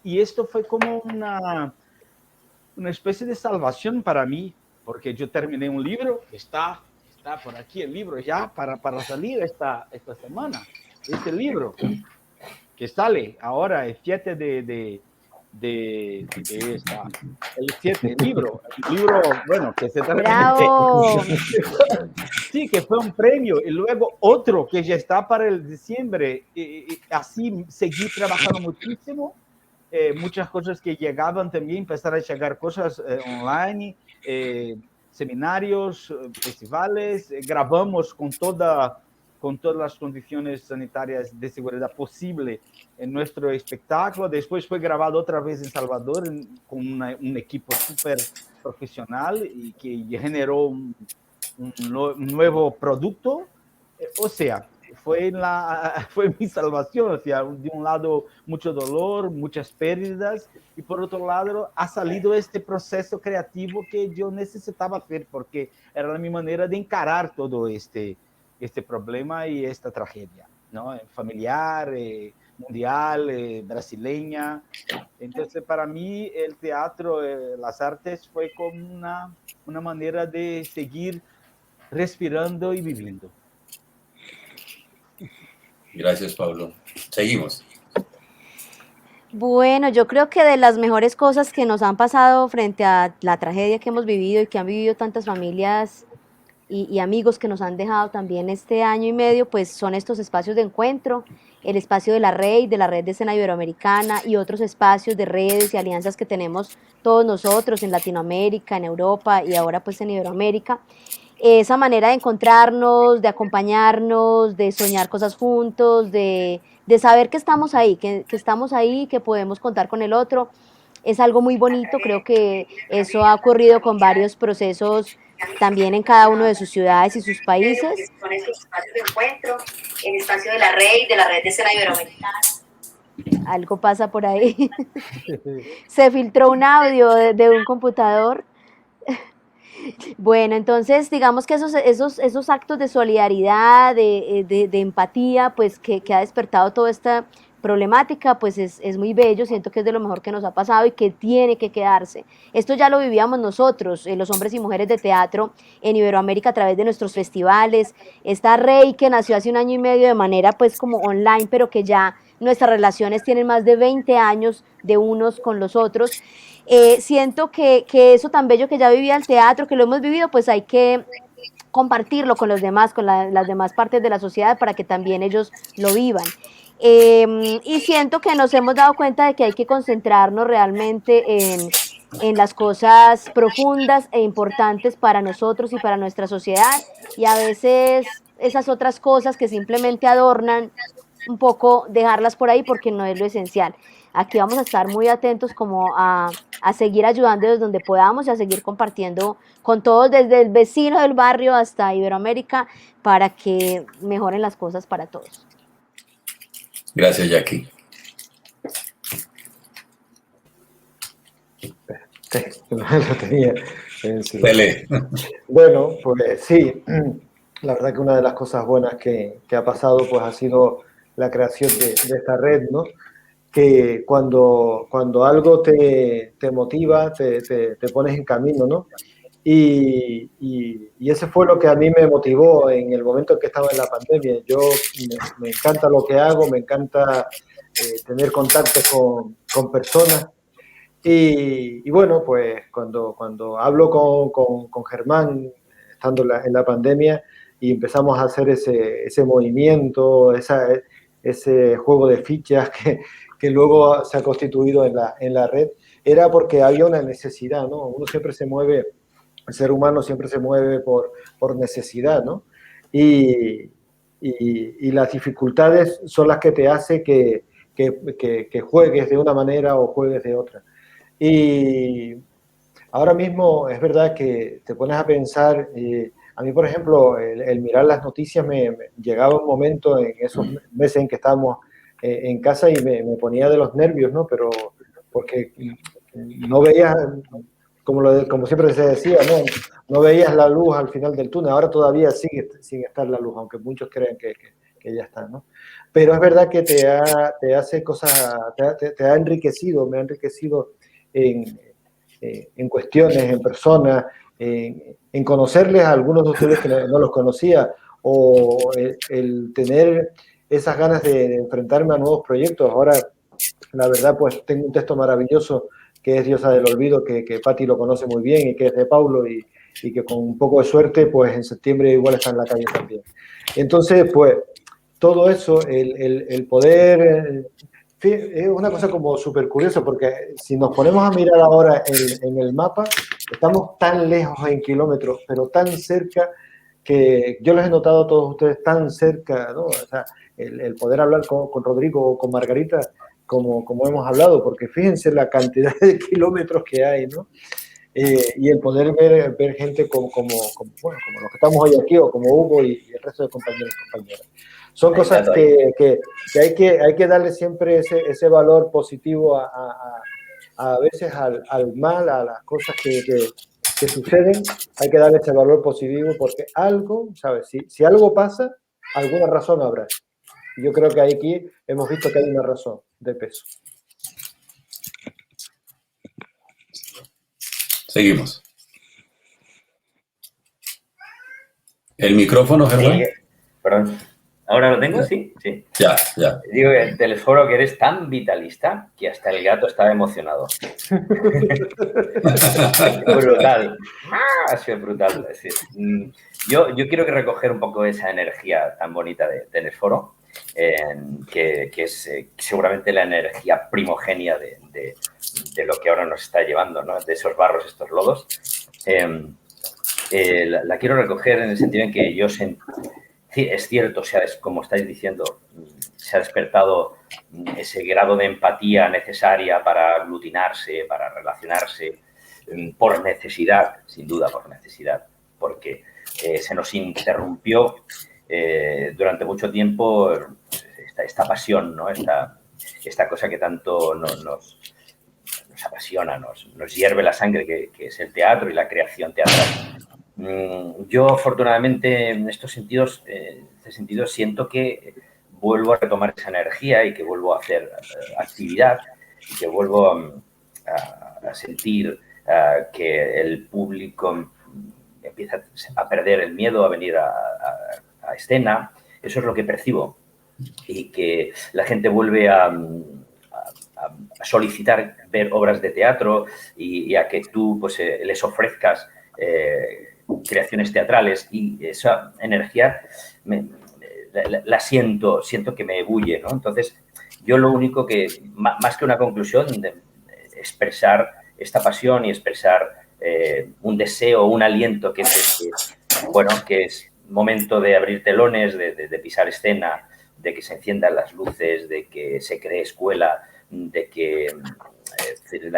G: Y esto fue como una especie de salvación para mí, porque yo terminé un libro, está por aquí el libro ya para salir esta semana. Este libro que sale ahora el 7 el 7, el libro, bueno, que se
E: ¡Bravo!
G: Sí, que fue un premio, y luego otro que ya está para el diciembre, y así seguí trabajando muchísimo, muchas cosas que llegaban también, empezar a llegar cosas online, seminarios, festivales, grabamos con todas las condiciones sanitarias de seguridad posible en nuestro espectáculo. Después fue grabado otra vez en Salvador con un equipo súper profesional y que generó un nuevo producto. O sea, fue mi salvación. O sea, de un lado mucho dolor, muchas pérdidas, y por otro lado ha salido este proceso creativo que yo necesitaba hacer porque era mi manera de encarar todo este problema y esta tragedia, ¿no? Familiar, mundial, brasileña. Entonces, para mí, el teatro, las artes, fue como una manera de seguir respirando y viviendo.
B: Gracias, Pablo. Seguimos.
E: Bueno, yo creo que de las mejores cosas que nos han pasado frente a la tragedia que hemos vivido y que han vivido tantas familias y amigos que nos han dejado también este año y medio, pues son estos espacios de encuentro, el espacio de la Red de Escena Iberoamericana y otros espacios de redes y alianzas que tenemos todos nosotros en Latinoamérica, en Europa y ahora pues en Iberoamérica. Esa manera de encontrarnos, de acompañarnos, de soñar cosas juntos, de saber que estamos ahí, que podemos contar con el otro, es algo muy bonito. Creo que eso ha ocurrido con varios procesos también en cada uno de sus ciudades y sus países.
H: Con estos espacios de encuentro, el espacio de la Red de Escena Iberoamericana.
E: Algo pasa por ahí. Se filtró un audio de un computador. Bueno, entonces digamos que esos actos de solidaridad, de empatía, pues que ha despertado toda esta problemática, pues es muy bello. Siento que es de lo mejor que nos ha pasado y que tiene que quedarse. Esto ya lo vivíamos nosotros, los hombres y mujeres de teatro en Iberoamérica a través de nuestros festivales. Esta Rey que nació hace un año y medio de manera pues como online, pero que ya nuestras relaciones tienen más de 20 años de unos con los otros. Siento que eso tan bello que ya vivía el teatro, que lo hemos vivido, pues hay que compartirlo con los demás, con las demás partes de la sociedad para que también ellos lo vivan. Y siento que nos hemos dado cuenta de que hay que concentrarnos realmente en las cosas profundas e importantes para nosotros y para nuestra sociedad, y a veces esas otras cosas que simplemente adornan un poco, dejarlas por ahí porque no es lo esencial. Aquí vamos a estar muy atentos como a seguir ayudando desde donde podamos y a seguir compartiendo con todos, desde el vecino del barrio hasta Iberoamérica, para que mejoren las cosas para todos.
B: Gracias, Jackie.
A: Sí, lo tenía en silencio.
B: Pele.
A: Bueno, pues sí, la verdad que una de las cosas buenas que ha pasado pues ha sido la creación de esta red, ¿no? Que cuando algo te motiva, te pones en camino, ¿no? Y ese fue lo que a mí me motivó en el momento en que estaba en la pandemia. Yo me encanta lo que hago, me encanta tener contacto con personas. Y bueno, pues cuando hablo con Germán, estando en la pandemia, y empezamos a hacer ese movimiento, ese juego de fichas que luego se ha constituido en la red, era porque había una necesidad, ¿no? Uno siempre se mueve, el ser humano siempre se mueve por necesidad, ¿no? Y las dificultades son las que te hacen que juegues de una manera o juegues de otra. Y ahora mismo es verdad que te pones a pensar, a mí por ejemplo, el mirar las noticias me llegaba un momento en esos meses en que estábamos en casa y me ponía de los nervios, ¿no? Pero porque no veías, como siempre se decía, no veías la luz al final del túnel. Ahora todavía sigue sin estar la luz, aunque muchos crean que ya está, ¿no? Pero es verdad que te hace cosas, te ha enriquecido, me ha enriquecido en cuestiones, en personas, en conocerles a algunos de ustedes que no los conocía, o el tener esas ganas de enfrentarme a nuevos proyectos. Ahora, la verdad, pues tengo un texto maravilloso que es Diosa del Olvido, que Patti lo conoce muy bien y que es de Paulo, y que con un poco de suerte, pues en septiembre igual está en la calle también. Entonces, pues, todo eso, el poder... Es una cosa como súper curiosa, porque si nos ponemos a mirar ahora en el mapa, estamos tan lejos en kilómetros, pero tan cerca, que yo les he notado a todos ustedes tan cerca, ¿no? O sea, el poder hablar con Rodrigo o con Margarita, como hemos hablado, porque fíjense la cantidad de kilómetros que hay, ¿no? Y el poder ver gente como los que estamos hoy aquí, o como Hugo y el resto de compañeros y compañeras. Son cosas que hay que darle siempre ese valor positivo a veces al mal, a las cosas que suceden. Hay que darle ese valor positivo porque algo, ¿sabes? Si algo pasa, alguna razón habrá. Yo creo que aquí hemos visto que hay una razón de peso.
B: Seguimos. ¿El micrófono, Germán?
D: Perdón. ¿Ahora lo tengo? Sí, sí.
B: Ya.
D: Digo que Telesforo, que eres tan vitalista que hasta el gato estaba emocionado. Brutal. Ha sido brutal. Es decir, yo quiero recoger un poco esa energía tan bonita de Telesforo, que es seguramente la energía primogenia de lo que ahora nos está llevando, ¿no? De esos barros, estos lodos. La quiero recoger en el sentido en que yo sí, es cierto, o sea, es como estáis diciendo, se ha despertado ese grado de empatía necesaria para aglutinarse, para relacionarse, por necesidad, sin duda por necesidad, porque se nos interrumpió durante mucho tiempo esta pasión, ¿no? Esta cosa que tanto nos apasiona, nos hierve la sangre, que es el teatro y la creación teatral. Yo, afortunadamente, en este sentido, siento que vuelvo a retomar esa energía y que vuelvo a hacer actividad y que vuelvo a sentir que el público empieza a perder el miedo a venir a escena. Eso es lo que percibo, y que la gente vuelve a solicitar ver obras de teatro y a que tú pues, les ofrezcas creaciones teatrales, y esa energía siento que me bulle, ¿no? Entonces, yo lo único que, más que una conclusión, expresar esta pasión y expresar un deseo, un aliento que es momento de abrir telones, de pisar escena, de que se enciendan las luces, de que se cree escuela, de que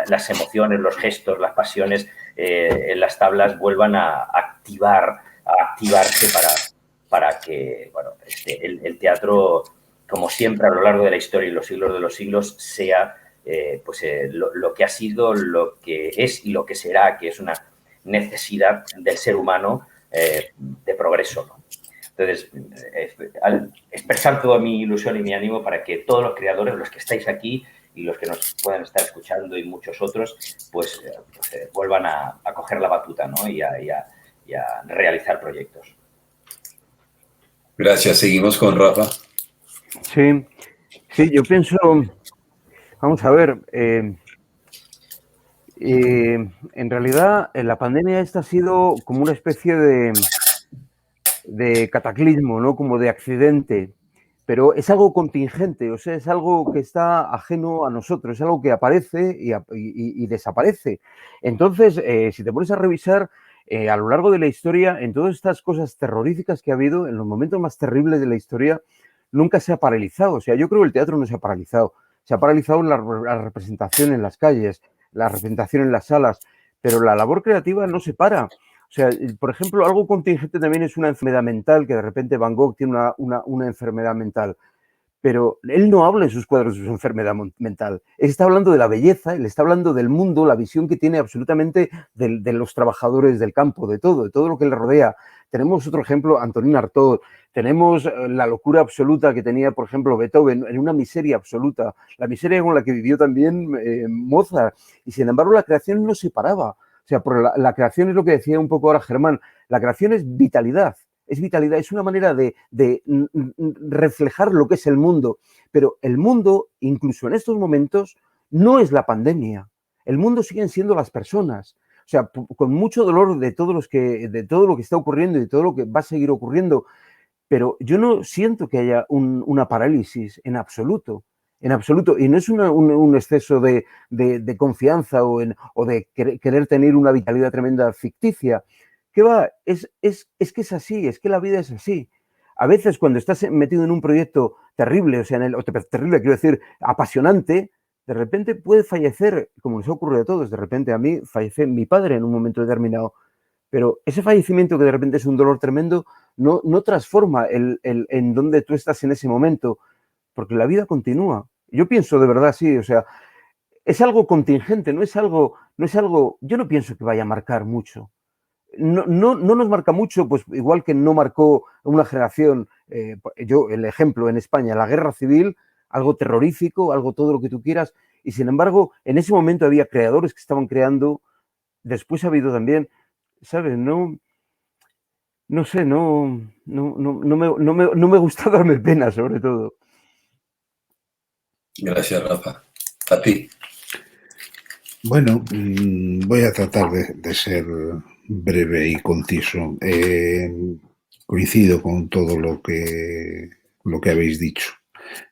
D: las emociones, los gestos, las pasiones en las tablas vuelvan a activarse para que el teatro, como siempre a lo largo de la historia y los siglos de los siglos, sea lo que ha sido, lo que es y lo que será, que es una necesidad del ser humano de progreso, ¿no? Entonces, al expresar toda mi ilusión y mi ánimo para que todos los creadores, los que estáis aquí y los que nos puedan estar escuchando y muchos otros, vuelvan a coger la batuta, ¿no? y a realizar proyectos.
B: Gracias. Seguimos con Rafa.
F: Sí, yo pienso, vamos a ver, en realidad la pandemia esta ha sido como una especie de cataclismo, ¿no? Como de accidente, pero es algo contingente, o sea, es algo que está ajeno a nosotros, es algo que aparece y desaparece. Entonces, si te pones a revisar a lo largo de la historia, en todas estas cosas terroríficas que ha habido, en los momentos más terribles de la historia, nunca se ha paralizado. O sea, yo creo que el teatro no se ha paralizado. Se ha paralizado en la representación en las calles, la representación en las salas, pero la labor creativa no se para. O sea, por ejemplo, algo contingente también es una enfermedad mental, que de repente Van Gogh tiene una enfermedad mental. Pero él no habla en sus cuadros de su enfermedad mental. Él está hablando de la belleza, él está hablando del mundo, la visión que tiene absolutamente de los trabajadores del campo, de todo lo que le rodea. Tenemos otro ejemplo, Antonin Artaud. Tenemos la locura absoluta que tenía, por ejemplo, Beethoven, en una miseria absoluta. La miseria con la que vivió también Mozart. Y sin embargo, la creación no se paraba. O sea, por la creación es lo que decía un poco ahora Germán. La creación es vitalidad. Es vitalidad, es una manera de reflejar lo que es el mundo. Pero el mundo, incluso en estos momentos, no es la pandemia. El mundo siguen siendo las personas. O sea, con mucho dolor de todo lo que está ocurriendo y de todo lo que va a seguir ocurriendo. Pero yo no siento que haya una parálisis en absoluto. En absoluto. Y no es un exceso de confianza o de querer tener una vitalidad tremenda ficticia. ¿Qué va? Es que es así, es que la vida es así. A veces cuando estás metido en un proyecto terrible, o sea, terrible, quiero decir, apasionante, de repente puede fallecer, como nos ha ocurrido a todos, de repente a mí fallece mi padre en un momento determinado. Pero ese fallecimiento que de repente es un dolor tremendo, no transforma en donde tú estás en ese momento, porque la vida continúa. Yo pienso de verdad así, o sea, es algo contingente, no es algo, yo no pienso que vaya a marcar mucho. No nos marca mucho, pues igual que no marcó una generación, el ejemplo en España, la guerra civil, algo terrorífico, algo todo lo que tú quieras, y sin embargo, en ese momento había creadores que estaban creando, después ha habido también, ¿sabes? No sé, no me gusta darme pena, sobre todo.
B: Gracias, Rafa. A ti.
C: Bueno, voy a tratar de ser breve y conciso. Coincido con todo lo que habéis dicho.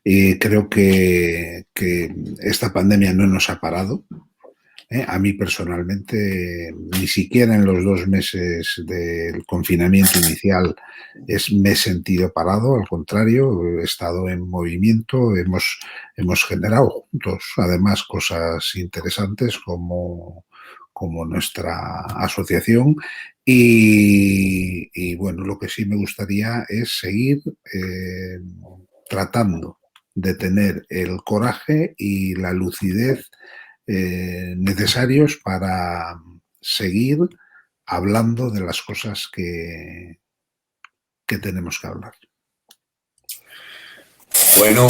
C: Creo que esta pandemia no nos ha parado. A mí personalmente, ni siquiera en los 2 meses del confinamiento inicial me he sentido parado, al contrario, he estado en movimiento, hemos generado juntos además cosas interesantes como nuestra asociación y bueno, lo que sí me gustaría es seguir tratando de tener el coraje y la lucidez necesarios para seguir hablando de las cosas que tenemos que hablar.
B: Bueno,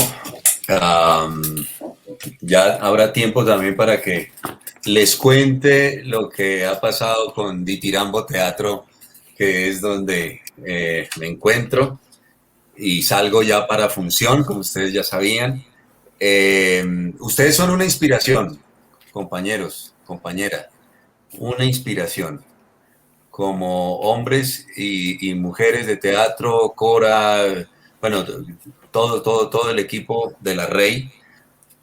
B: ya habrá tiempo también para que les cuente lo que ha pasado con Ditirambo Teatro, que es donde me encuentro y salgo ya para función, como ustedes ya sabían. Ustedes son una inspiración, compañeros, compañera, una inspiración. Como hombres y mujeres de teatro, Cora, bueno, todo el equipo de la REI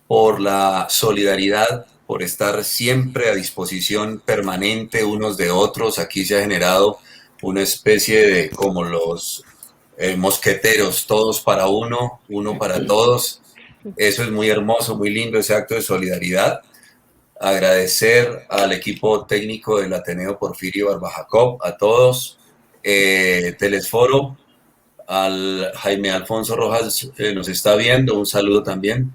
B: por la solidaridad, por estar siempre a disposición permanente unos de otros. Aquí se ha generado una especie de como los mosqueteros, todos para uno, uno para todos. Eso es muy hermoso, muy lindo, ese acto de solidaridad. Agradecer al equipo técnico del Ateneo Porfirio Barba Jacob, a todos, Telesforo, al Jaime Alfonso Rojas nos está viendo, un saludo también.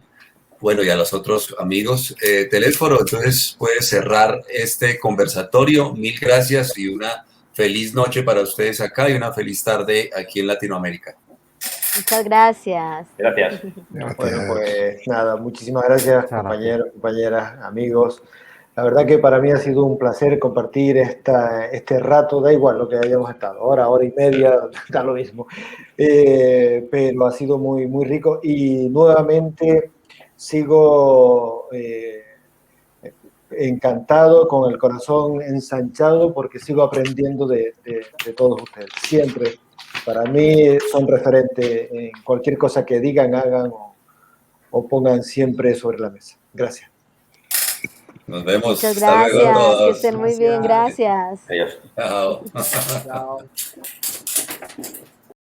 B: Bueno, y a los otros amigos. Telésforo, entonces puedes cerrar este conversatorio. Mil gracias y una feliz noche para ustedes acá y una feliz tarde aquí en Latinoamérica.
E: Muchas gracias.
D: Gracias.
A: Bueno, pues nada, muchísimas gracias, compañeros, compañeras, amigos. La verdad que para mí ha sido un placer compartir este rato, da igual lo que hayamos estado, hora y media, da lo mismo. Pero ha sido muy, muy rico y nuevamente sigo encantado, con el corazón ensanchado, porque sigo aprendiendo de todos ustedes. Siempre, para mí, son referentes en cualquier cosa que digan, hagan o pongan siempre sobre la mesa. Gracias.
B: Nos vemos.
E: Muchas
B: Hasta luego a
E: gracias, que
B: todos.
E: estén muy bien, gracias.
D: Adiós.
B: Chao.
G: Chao.